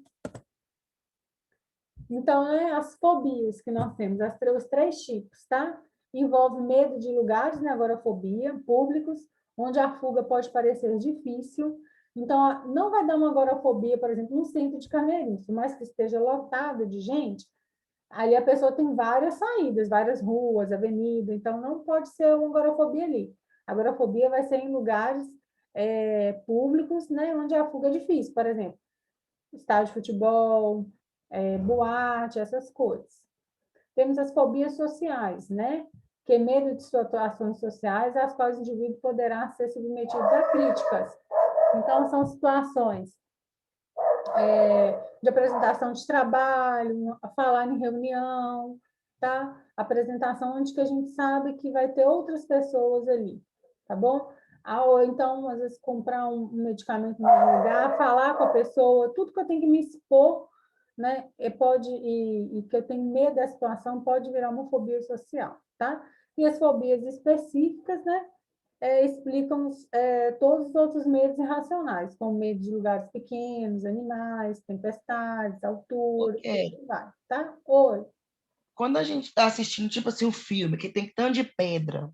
[SPEAKER 1] Então, as fobias que nós temos, os três tipos, tá? Envolve medo de lugares, né? Agorafobia, públicos, onde a fuga pode parecer difícil. Então, não vai dar uma agorafobia, por exemplo, no centro de Carneirinho, por mais que esteja lotado de gente, ali a pessoa tem várias saídas, várias ruas, avenida, então não pode ser uma agorafobia ali. A agorafobia vai ser em lugares públicos, né? Onde a fuga é difícil, por exemplo, estádio de futebol, boate, essas coisas. Temos as fobias sociais, né? Que é medo de situações sociais às quais o indivíduo poderá ser submetido a críticas. Então, são situações de apresentação de trabalho, a falar em reunião, tá? Apresentação onde que a gente sabe que vai ter outras pessoas ali, tá bom? Ou então, às vezes, comprar um medicamento no lugar, falar com a pessoa, tudo que eu tenho que me expor, né? E que eu tenho medo da situação pode virar uma fobia social, tá? E as fobias específicas, né? Explicam todos os outros medos irracionais, como medo de lugares pequenos, animais, tempestades, altura, e
[SPEAKER 4] porque
[SPEAKER 1] assim vai, tá? Oi.
[SPEAKER 4] quando a gente tá assistindo, tipo assim, um filme que tem tanto de pedra,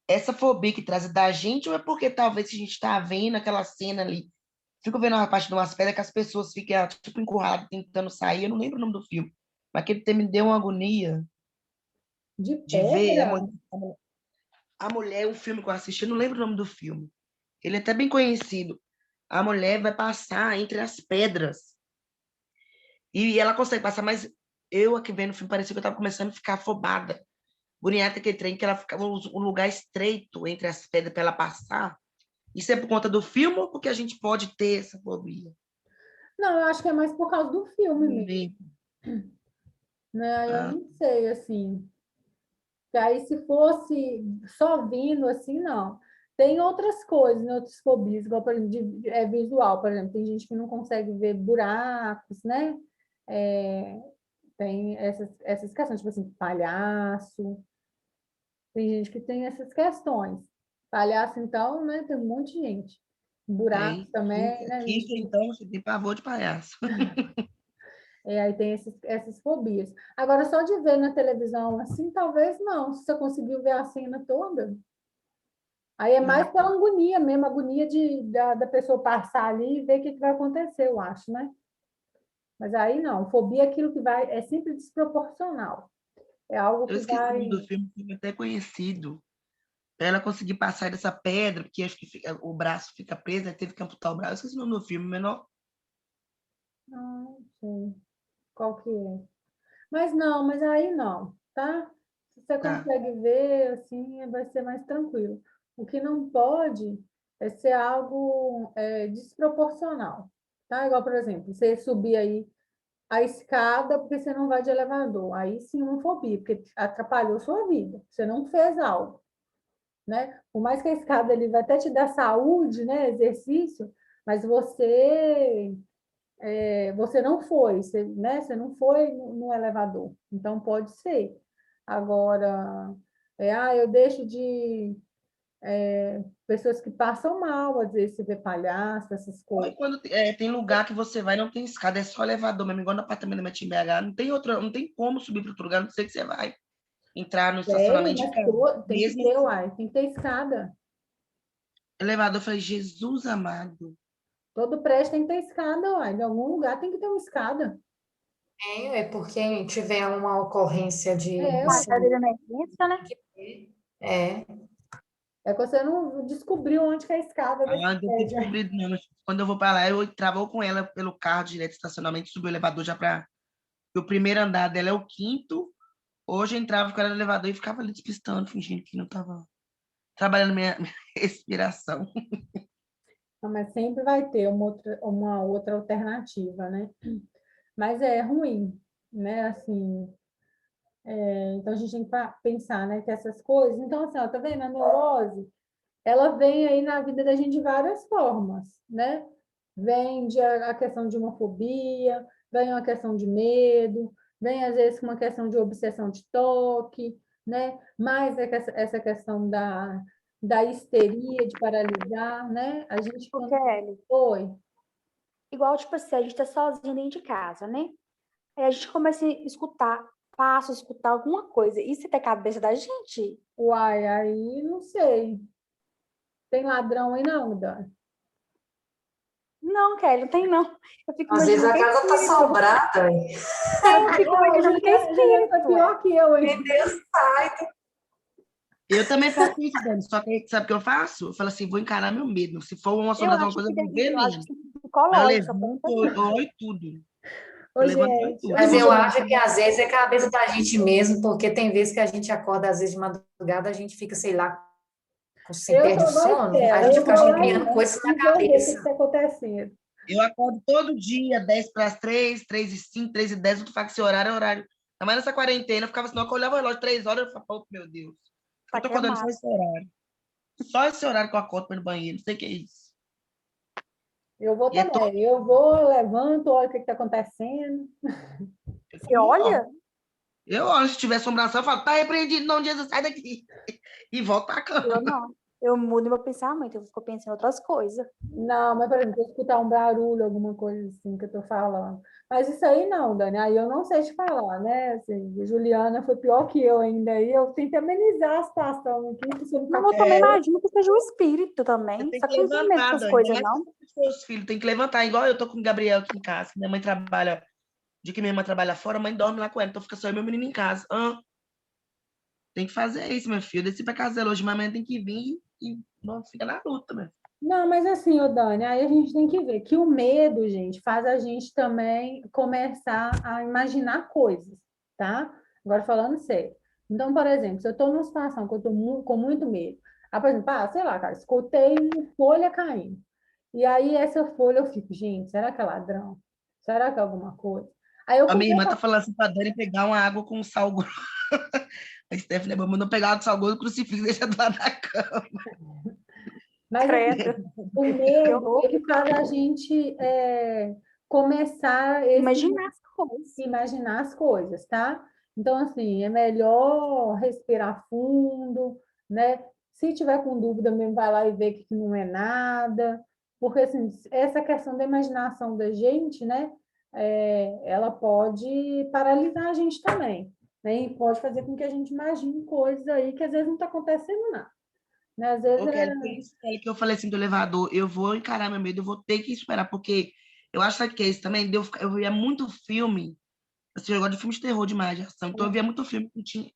[SPEAKER 4] essa fobia que traz da gente, ou é porque talvez se a gente tá vendo aquela cena ali, fico vendo uma parte de umas pedras que as pessoas ficam, tipo, encurraladas, tentando sair, eu não lembro o nome do filme, mas aquele me deu uma agonia
[SPEAKER 1] De
[SPEAKER 4] de ver
[SPEAKER 1] pedra?
[SPEAKER 4] a mulher, um filme que eu assisti, eu não lembro o nome do filme, ele é até bem conhecido, a mulher vai passar entre as pedras, e ela consegue passar, mas eu aqui vendo o filme, parecia que eu estava começando a ficar afobada, bonita aquele trem, que ela ficava um lugar estreito entre as pedras para ela passar. Isso é por conta do filme ou porque a gente pode ter essa fobia?
[SPEAKER 1] Não, eu acho que é mais por causa do filme
[SPEAKER 4] Não
[SPEAKER 1] mesmo,
[SPEAKER 4] lembro.
[SPEAKER 1] né? Eu
[SPEAKER 4] Ah,
[SPEAKER 1] não sei, assim. Que aí, se fosse só vindo assim, não. Tem outras coisas, né? Outras fobias, igual, por exemplo, visual, por exemplo. Tem gente que não consegue ver buracos, né? É, tem essas questões, tipo assim, palhaço. Tem gente que tem essas questões. Palhaço, então, né? Tem um monte de gente. Buracos
[SPEAKER 4] Tem.
[SPEAKER 1] também, né?
[SPEAKER 4] Quinta, então, você tem pavor de palhaço.
[SPEAKER 1] Aí tem essas fobias. Agora, só de ver na televisão assim, talvez não. Se você conseguiu ver a cena toda, aí é mais pela agonia mesmo, agonia da pessoa passar ali e ver o que vai acontecer, eu acho, né? Mas aí não, fobia é aquilo que vai, é sempre desproporcional. É algo
[SPEAKER 4] Eu
[SPEAKER 1] que
[SPEAKER 4] esqueci o
[SPEAKER 1] vai.
[SPEAKER 4] nome do filme, filme até conhecido. Pra ela conseguir passar dessa pedra, porque acho que o braço fica preso, aí teve que amputar o braço. Eu esqueci o nome do filme, menor.
[SPEAKER 1] Não sei qual que é. Mas não, mas aí não, tá? Se você
[SPEAKER 4] Tá.
[SPEAKER 1] consegue ver, assim, vai ser mais tranquilo. O que não pode é ser algo desproporcional, tá? Igual, por exemplo, você subir aí a escada porque você não vai de elevador. Aí sim, uma fobia, porque atrapalhou sua vida. Você não fez algo, né? Por mais que a escada ele vai até te dar saúde, né? Exercício, mas você não foi, né? Você não foi no elevador. Então pode ser. Agora, eu deixo de pessoas que passam mal, às vezes você vê palhaço, essas
[SPEAKER 4] Olha,
[SPEAKER 1] coisas.
[SPEAKER 4] quando tem lugar que você vai, não tem escada, é só elevador mesmo, igual no apartamento da minha tia em BH. Não tem outra, não tem como subir para outro lugar, não sei que você vai entrar no
[SPEAKER 1] Tem,
[SPEAKER 4] estacionamento de
[SPEAKER 1] mas
[SPEAKER 4] carro.
[SPEAKER 1] tem que
[SPEAKER 4] Mesmo
[SPEAKER 1] ter,
[SPEAKER 4] assim,
[SPEAKER 1] uai, tem que ter escada.
[SPEAKER 4] elevador, eu falei, Jesus amado.
[SPEAKER 1] Todo prédio tem que ter escada, uai. Em algum lugar tem que ter uma escada.
[SPEAKER 5] É porque tiver uma ocorrência de
[SPEAKER 1] É,
[SPEAKER 2] Uma
[SPEAKER 1] uai.
[SPEAKER 2] saída de emergência, né?
[SPEAKER 5] é,
[SPEAKER 1] É que você não descobriu onde que é a escada desse
[SPEAKER 4] Ah, eu tenho
[SPEAKER 1] prédio.
[SPEAKER 4] descobrido, não, mas quando eu vou para lá, eu entrava ou com ela pelo carro direto do estacionamento, subi o elevador já para. O primeiro andar dela é o quinto. Hoje eu entrava com ela no elevador e ficava ali despistando, fingindo que não estava trabalhando minha respiração.
[SPEAKER 1] Não, mas sempre vai ter uma outra alternativa, né? Mas é ruim, né? Assim, então a gente tem que pensar, né? Que essas coisas. Então, assim, ó, tá vendo? A neurose, ela vem aí na vida da gente de várias formas, né? Vem a questão de uma fobia, vem uma questão de medo, vem às vezes uma questão de obsessão de toque, né? Mais essa questão da histeria, de paralisar, né? A gente
[SPEAKER 2] O
[SPEAKER 1] quando
[SPEAKER 2] Kelly,
[SPEAKER 1] foi,
[SPEAKER 2] igual, tipo assim, a gente tá sozinho dentro de casa, né? Aí a gente começa a escutar passos, escutar alguma coisa. Isso é a cabeça da gente?
[SPEAKER 1] uai, aí não sei. Tem ladrão aí não, Dani?
[SPEAKER 2] Não, Kelly, não tem não. Eu fico
[SPEAKER 5] às vezes
[SPEAKER 2] imaginando
[SPEAKER 5] a
[SPEAKER 2] que é
[SPEAKER 5] casa tá
[SPEAKER 2] espírito.
[SPEAKER 5] assombrada.
[SPEAKER 2] Eu fico
[SPEAKER 1] Não,
[SPEAKER 2] imaginando que é
[SPEAKER 1] Juliana foi
[SPEAKER 2] espírito, ué.
[SPEAKER 1] pior que eu, hein?
[SPEAKER 5] Meu Deus, sai.
[SPEAKER 4] Eu também faço isso, Dani, só que sabe o que eu faço? Eu falo assim, vou encarar meu medo. Se for uma
[SPEAKER 2] Eu
[SPEAKER 4] assombração, uma
[SPEAKER 2] acho
[SPEAKER 4] coisa,
[SPEAKER 2] que
[SPEAKER 4] eu vou
[SPEAKER 2] deve,
[SPEAKER 4] ver
[SPEAKER 2] eu acho que
[SPEAKER 4] mesmo.
[SPEAKER 2] isso é
[SPEAKER 4] Mas eu
[SPEAKER 2] psicológico, só pode
[SPEAKER 4] levanto,
[SPEAKER 2] ser
[SPEAKER 4] eu
[SPEAKER 2] não.
[SPEAKER 4] olho tudo.
[SPEAKER 1] Ô,
[SPEAKER 4] Eu levanto e olho
[SPEAKER 1] gente,
[SPEAKER 4] tudo.
[SPEAKER 5] Mas eu
[SPEAKER 1] gente,
[SPEAKER 5] acho que às vezes é cabeça da gente mesmo, porque tem vezes que a gente acorda, às vezes de madrugada, a gente fica, sei lá, assim,
[SPEAKER 1] eu
[SPEAKER 5] perde o
[SPEAKER 1] tô na
[SPEAKER 5] sono, a
[SPEAKER 1] espera,
[SPEAKER 5] gente
[SPEAKER 1] eu
[SPEAKER 5] fica
[SPEAKER 1] vou
[SPEAKER 5] achando,
[SPEAKER 1] lá
[SPEAKER 5] criando coisas na
[SPEAKER 1] e vou ver o que
[SPEAKER 5] cabeça.
[SPEAKER 1] está acontecendo.
[SPEAKER 4] Eu acordo todo dia, 10 para as 3, 3 e 5, 3 e 10, eu falo que esse horário é horário. Ainda mais nessa quarentena, eu ficava assim, não, eu olhava o relógio 3 horas, eu falava, oh, meu Deus, eu
[SPEAKER 2] Tá
[SPEAKER 4] tô acordando
[SPEAKER 2] queimado.
[SPEAKER 4] só esse horário que eu acordo para ir no banheiro, não sei o que é isso.
[SPEAKER 1] Eu vou
[SPEAKER 4] E é todo
[SPEAKER 1] também. Eu vou, levanto, olho o que está acontecendo.
[SPEAKER 4] eu
[SPEAKER 2] Você
[SPEAKER 4] também
[SPEAKER 2] olha?
[SPEAKER 4] olho. Eu olho, se tiver assombração, eu falo, tá repreendido, não, Jesus, sai daqui. E volto pra
[SPEAKER 2] Eu
[SPEAKER 4] cama.
[SPEAKER 2] não. Eu mudo meu pensamento, eu fico pensando em outras coisas.
[SPEAKER 1] Não, mas, por exemplo, se eu escutar um barulho, alguma coisa assim que eu estou falando. Mas isso aí não, Dani, aí eu não sei te falar, né? Assim, a Juliana foi pior que eu ainda, aí eu tentei amenizar a situação aqui, para você não
[SPEAKER 2] Não,
[SPEAKER 1] ficar.
[SPEAKER 2] eu também imagino que seja o espírito
[SPEAKER 4] Você
[SPEAKER 2] também.
[SPEAKER 4] tem
[SPEAKER 2] Só
[SPEAKER 4] que
[SPEAKER 2] que eu não tenho medo
[SPEAKER 4] levantar,
[SPEAKER 2] dessas
[SPEAKER 4] Dani. Ainda
[SPEAKER 2] coisas,
[SPEAKER 4] mais
[SPEAKER 2] não.
[SPEAKER 4] com os seus filhos, tem que levantar. Igual eu tô com o Gabriel aqui em casa. Minha mãe trabalha, de que minha mãe trabalha fora, a mãe dorme lá com ela. Então fica só eu e meu menino em casa. Tem que fazer isso, meu filho. Desci pra casa dela hoje, mas amanhã tem que vir e não, fica na luta, meu.
[SPEAKER 1] Não, mas assim, ô Dani, aí a gente tem que ver que o medo, gente, faz a gente também começar a imaginar coisas, tá? Agora falando sério. Então, por exemplo, se eu estou numa situação que eu estou com muito medo, por exemplo, sei lá, cara, escutei uma folha caindo. E aí essa folha eu fico, gente, será que é ladrão? Será que é alguma coisa? Aí eu
[SPEAKER 4] A minha
[SPEAKER 1] começo,
[SPEAKER 4] irmã tá falando assim pra Dani pegar uma água com sal grosso. A Stephanie mandou pegar água com sal grosso, o crucifixo e deixar do lado da cama.
[SPEAKER 1] mas assim,
[SPEAKER 2] Credo.
[SPEAKER 1] o
[SPEAKER 2] Que
[SPEAKER 1] medo,
[SPEAKER 2] horror.
[SPEAKER 1] ele faz a gente começar
[SPEAKER 2] Imaginar as coisas.
[SPEAKER 1] imaginar as coisas, tá? Então, assim, é melhor respirar fundo, né? Se tiver com dúvida mesmo, vai lá e vê que não é nada. Porque, assim, essa questão da imaginação da gente, né? Ela pode paralisar a gente também, né? E pode fazer com que a gente imagine coisas aí que às vezes não está acontecendo nada. Né? Às vezes
[SPEAKER 4] Eu quero, por isso que eu falei assim do elevador, eu vou encarar meu medo, eu vou ter que esperar, porque eu acho que é isso também, eu via muito filme, assim, eu gosto de filme de terror, demais, de ação, então eu via muito filme que tinha,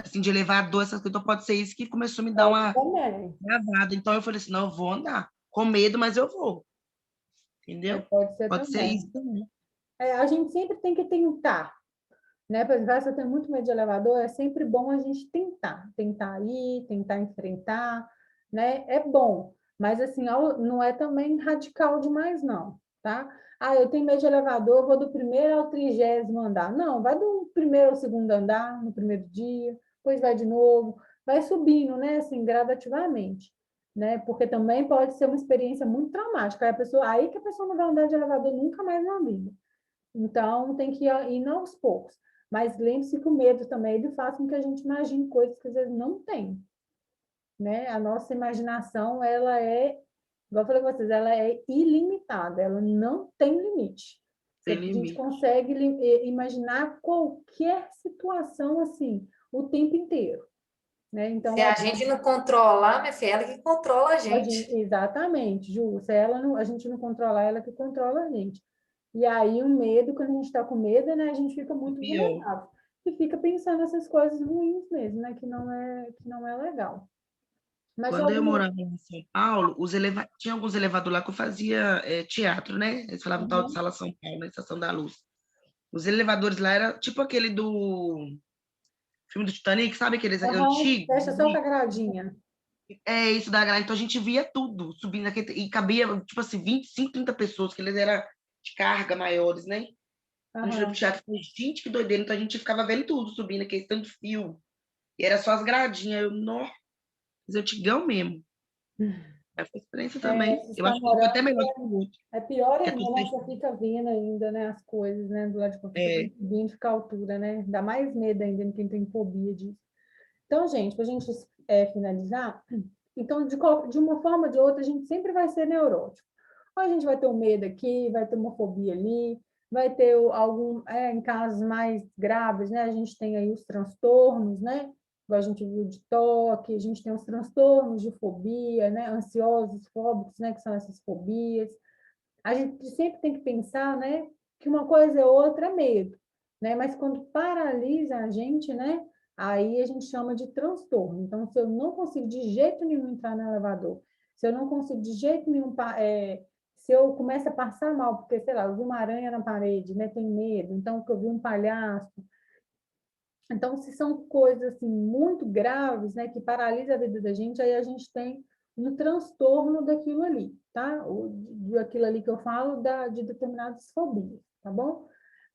[SPEAKER 4] assim, de elevador, essas coisas, então pode ser isso que começou a me dar uma
[SPEAKER 1] também.
[SPEAKER 4] travada, então eu falei assim, não, eu vou andar, com medo, mas eu vou, entendeu?
[SPEAKER 1] Pode ser
[SPEAKER 4] Pode ser
[SPEAKER 1] também.
[SPEAKER 4] isso também.
[SPEAKER 1] A gente sempre tem que tentar, né? Por exemplo, se eu tenho muito medo de elevador, é sempre bom a gente tentar ir, tentar enfrentar, né? É bom, mas assim, não é também radical demais, não, tá? Ah, eu tenho medo de elevador, eu vou do primeiro ao 30º andar. Não, vai do primeiro ao segundo andar, no primeiro dia, depois vai de novo, vai subindo, né? Assim, gradativamente, né? Porque também pode ser uma experiência muito traumática. Aí que a pessoa não vai andar de elevador nunca mais na vida. Então, tem que ir aos poucos. Mas lembre-se que o medo também ele faz com que a gente imagine coisas que às vezes não tem, né? A nossa imaginação, ela igual eu falei com vocês, ela é ilimitada, ela não tem limite.
[SPEAKER 4] Tem
[SPEAKER 1] A gente
[SPEAKER 4] limite.
[SPEAKER 1] consegue imaginar qualquer situação assim, o tempo inteiro, né? Então,
[SPEAKER 5] Se a gente não controlar, minha filha, ela que controla a gente.
[SPEAKER 1] exatamente, Ju, se a gente não controlar, ela que controla a gente. E aí o medo, quando a gente está com medo, né, a gente fica muito
[SPEAKER 4] Pior.
[SPEAKER 1] vulnerável. E fica pensando nessas coisas ruins mesmo, né, que não é legal. Mas
[SPEAKER 4] Quando eu
[SPEAKER 1] alguma...
[SPEAKER 4] morava em São Paulo, tinha alguns elevadores lá que eu fazia teatro, né? Eles falavam tal de
[SPEAKER 1] Uhum.
[SPEAKER 4] Sala São Paulo, na Estação da Luz. Os elevadores lá era tipo aquele do filme do Titanic, sabe aqueles
[SPEAKER 1] Aham,
[SPEAKER 4] antigos?
[SPEAKER 1] fecha só com a gradinha.
[SPEAKER 4] É isso da grade. Então a gente via tudo subindo aqui e cabia, tipo assim, 25, 30 pessoas, que eles eram de carga maiores, né? A gente foi pro
[SPEAKER 1] Aham.
[SPEAKER 4] teatro, falei, gente, que doideira. Então a gente ficava vendo tudo subindo, aquele tanto de fio. E era só as gradinhas. Eu, nossa, antigão mesmo. Essa experiência também.
[SPEAKER 1] Se
[SPEAKER 4] Eu
[SPEAKER 1] está
[SPEAKER 4] acho que foi até
[SPEAKER 1] morando,
[SPEAKER 4] melhor que o outro,
[SPEAKER 1] é pior
[SPEAKER 4] que é
[SPEAKER 1] ainda,
[SPEAKER 4] tudo
[SPEAKER 1] né? Você
[SPEAKER 4] fechado.
[SPEAKER 1] fica vendo ainda, né, as coisas, né, do lado de fora, fica
[SPEAKER 4] É,
[SPEAKER 1] conseguindo ficar à altura, né? Dá mais medo ainda em quem tem fobia disso. Então, gente, para a gente finalizar, então, de uma forma ou de outra, a gente sempre vai ser neurótico. Ou a gente vai ter um medo aqui, vai ter uma fobia ali, vai ter em casos mais graves, né? A gente tem aí os transtornos, né? Igual a gente viu de toque, a gente tem os transtornos de fobia, né? Ansiosos, fóbicos, né? Que são essas fobias. A gente sempre tem que pensar, né? Que uma coisa é outra é medo, né? Mas quando paralisa a gente, né? Aí a gente chama de transtorno. Então, se eu não consigo de jeito nenhum entrar no elevador, se eu não consigo de jeito nenhum, se eu começo a passar mal, porque, sei lá, eu vi uma aranha na parede, né? Tenho medo. Então, que eu vi um palhaço. Então, se são coisas assim muito graves, né, que paralisam a vida da gente, aí a gente tem um transtorno daquilo ali, tá? Daquilo ali que eu falo de determinadas fobias, tá bom?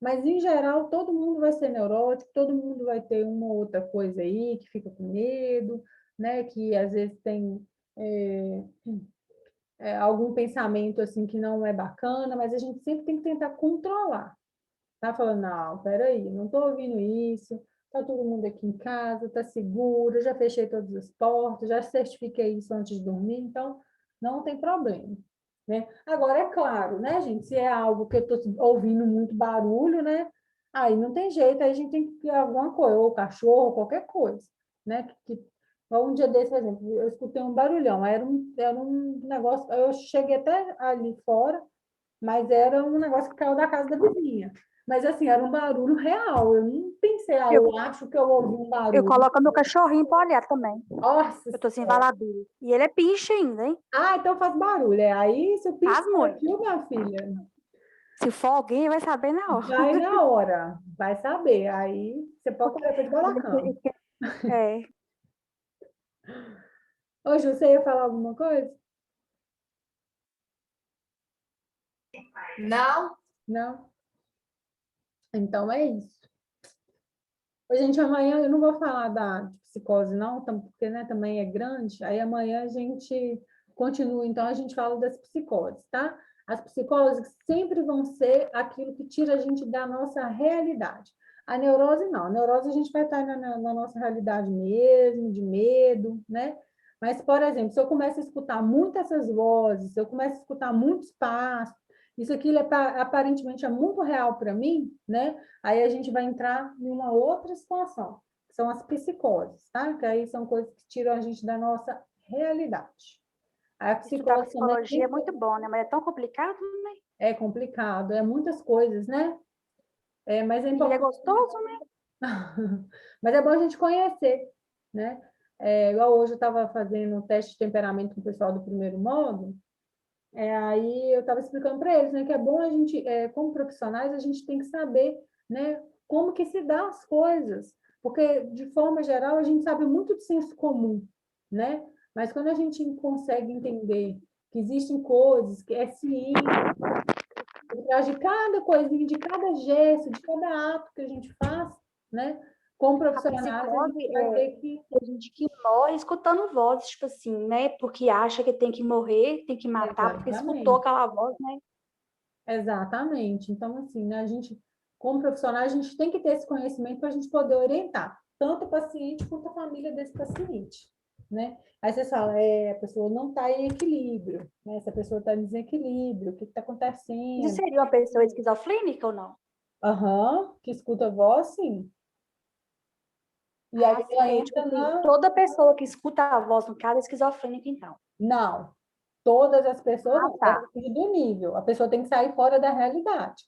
[SPEAKER 1] Mas, em geral, todo mundo vai ser neurótico, todo mundo vai ter uma ou outra coisa aí que fica com medo, né? Que às vezes tem algum pensamento assim que não é bacana, mas a gente sempre tem que tentar controlar. Tá falando, não, peraí, não estou ouvindo isso, tá todo mundo aqui em casa, tá seguro, já fechei todas as portas, já certifiquei isso antes de dormir, então não tem problema, né? Agora, é claro, né, gente, se é algo que eu estou ouvindo muito barulho, né, aí não tem jeito, aí a gente tem que ter alguma coisa, ou cachorro, qualquer coisa, né, um dia desse, por exemplo, eu escutei um barulhão, era um negócio, eu cheguei até ali fora, mas era um negócio que caiu da casa da vizinha. Mas, assim, era um barulho real. Eu não pensei,
[SPEAKER 2] Eu,
[SPEAKER 1] eu acho que eu ouvi um
[SPEAKER 2] eu
[SPEAKER 1] barulho.
[SPEAKER 2] coloco meu cachorrinho pra olhar também.
[SPEAKER 1] Nossa
[SPEAKER 2] Eu tô sem
[SPEAKER 1] Senhora.
[SPEAKER 2] valadeira. E ele é pinche ainda, hein?
[SPEAKER 1] Então faz barulho. Aí, se o
[SPEAKER 2] Faz
[SPEAKER 1] pinto
[SPEAKER 2] muito.
[SPEAKER 1] partiu, minha filha,
[SPEAKER 2] Se for alguém, vai saber na hora.
[SPEAKER 1] vai na hora. Vai saber. Aí, você pode correr para debaixo da cama.
[SPEAKER 2] É.
[SPEAKER 1] Ô, Ju, você ia falar alguma coisa?
[SPEAKER 5] Não,
[SPEAKER 1] Não? Então, é isso. Ô, gente, amanhã eu não vou falar de psicose, não, porque, né, também é grande. Aí amanhã a gente continua, então a gente fala das psicoses, tá? As psicoses sempre vão ser aquilo que tira a gente da nossa realidade. A neurose não. A neurose a gente vai estar na nossa realidade mesmo, de medo, né? Mas, por exemplo, se eu começo a escutar muito essas vozes, se eu começo a escutar muitos passos, isso aqui aparentemente é muito real para mim, né? Aí a gente vai entrar em uma outra situação, que são as psicoses, tá? Que aí são coisas que tiram a gente da nossa realidade. A
[SPEAKER 2] Estudar
[SPEAKER 1] psicose também
[SPEAKER 2] psicologia é muito bom, né? Mas é tão complicado, né?
[SPEAKER 1] é complicado, é muitas coisas, né? Mas é
[SPEAKER 2] E é
[SPEAKER 1] importante.
[SPEAKER 2] gostoso, né?
[SPEAKER 1] Mas é bom a gente conhecer, né? Igual hoje eu estava fazendo um teste de temperamento com o pessoal do primeiro módulo, aí eu estava explicando para eles, né, que é bom a gente, como profissionais, a gente tem que saber, né, como que se dá as coisas, porque, de forma geral, a gente sabe muito de senso comum, né? Mas quando a gente consegue entender que existem coisas, que é ciência, por trás de cada coisinha, de cada gesto, de cada ato que a gente faz, né? Como
[SPEAKER 2] A
[SPEAKER 1] profissionais, a
[SPEAKER 2] psicose
[SPEAKER 1] gente vai ter que...
[SPEAKER 2] tem gente que morre escutando vozes, tipo assim, né? Porque acha que tem que morrer, tem que matar, porque escutou
[SPEAKER 1] Exatamente.
[SPEAKER 2] aquela voz, né?
[SPEAKER 1] Exatamente. Então, assim, né, a gente, como profissional, a gente tem que ter esse conhecimento para a gente poder orientar tanto o paciente quanto a família desse paciente, né? Aí você fala, a pessoa não está em equilíbrio, né? Essa pessoa está em desequilíbrio, o que está
[SPEAKER 2] Isso
[SPEAKER 1] acontecendo?
[SPEAKER 2] seria uma pessoa esquizofrênica ou não?
[SPEAKER 1] Aham, que escuta a voz, sim. E aí
[SPEAKER 2] Ah, sim.
[SPEAKER 1] ela
[SPEAKER 2] Então, tipo
[SPEAKER 1] entra
[SPEAKER 2] assim,
[SPEAKER 1] na...
[SPEAKER 2] toda pessoa que escuta a voz, no caso, é esquizofrênica, então.
[SPEAKER 1] Não, todas as pessoas
[SPEAKER 2] Ah,
[SPEAKER 1] não,
[SPEAKER 2] tá.
[SPEAKER 1] depende do nível. A pessoa tem que sair fora da realidade.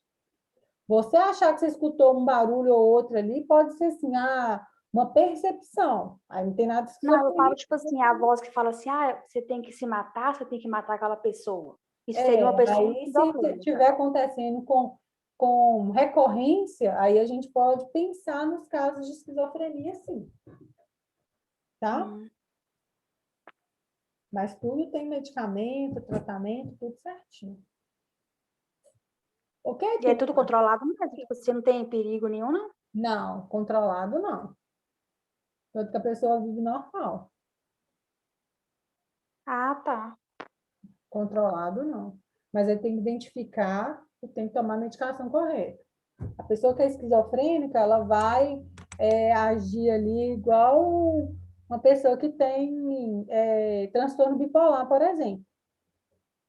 [SPEAKER 1] Você achar que você escutou um barulho ou outro ali, pode ser assim, uma percepção. Aí não tem nada de
[SPEAKER 2] Não, eu falo,
[SPEAKER 1] esquizofrenia.
[SPEAKER 2] tipo assim, a voz que fala assim, você tem que se matar, você tem que matar aquela pessoa. Isso seria uma pessoa
[SPEAKER 1] Aí se
[SPEAKER 2] esquizofrênica.
[SPEAKER 1] estiver acontecendo com recorrência, aí a gente pode pensar nos casos de esquizofrenia, sim, tá?
[SPEAKER 2] Hum.
[SPEAKER 1] Mas tudo tem medicamento, tratamento, tudo certinho. Ok,
[SPEAKER 2] E é
[SPEAKER 1] turma?
[SPEAKER 2] tudo controlado mesmo, tipo, você não tem perigo nenhum, não?
[SPEAKER 1] Não, controlado não. Tanto que a pessoa vive normal.
[SPEAKER 2] Ah, tá.
[SPEAKER 1] Controlado não. Mas ele tem que identificar e tem que tomar a medicação correta. A pessoa que é esquizofrênica, ela vai agir ali igual uma pessoa que tem transtorno bipolar, por exemplo.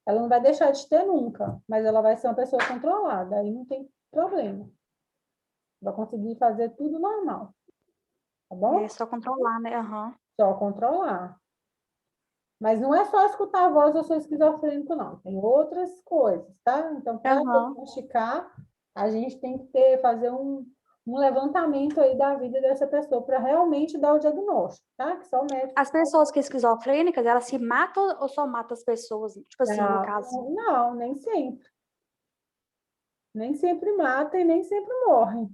[SPEAKER 1] Ela não vai deixar de ter nunca, mas ela vai ser uma pessoa controlada, aí não tem problema. Vai conseguir fazer tudo normal, tá
[SPEAKER 2] É
[SPEAKER 1] bom?
[SPEAKER 2] só controlar, né? Aham.
[SPEAKER 1] Só controlar. Mas não é só escutar a voz, eu sou esquizofrênico, não. Tem outras coisas, tá? Então, para
[SPEAKER 2] Aham.
[SPEAKER 1] diagnosticar, a gente tem que fazer um levantamento aí da vida dessa pessoa para realmente dar o diagnóstico, tá? Que só o médico.
[SPEAKER 2] As pessoas que são esquizofrênicas, elas se matam ou só matam as pessoas? Tipo assim, no caso.
[SPEAKER 1] Não, nem sempre. Nem sempre mata e nem sempre morre.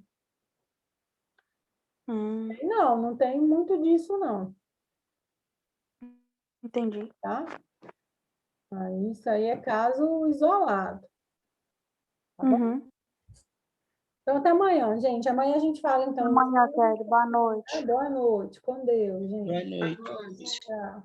[SPEAKER 2] Hum,
[SPEAKER 1] Não, não tem muito disso, não,
[SPEAKER 2] entendi.
[SPEAKER 1] tá? Aí, isso aí é caso isolado, tá bom?
[SPEAKER 2] Uhum.
[SPEAKER 1] Então, até amanhã, gente. Amanhã a gente fala, então.
[SPEAKER 2] Amanhã, Kelly. Boa noite.
[SPEAKER 1] Boa noite. Com Deus,
[SPEAKER 4] Boa
[SPEAKER 1] gente.
[SPEAKER 4] noite.
[SPEAKER 1] Tchau.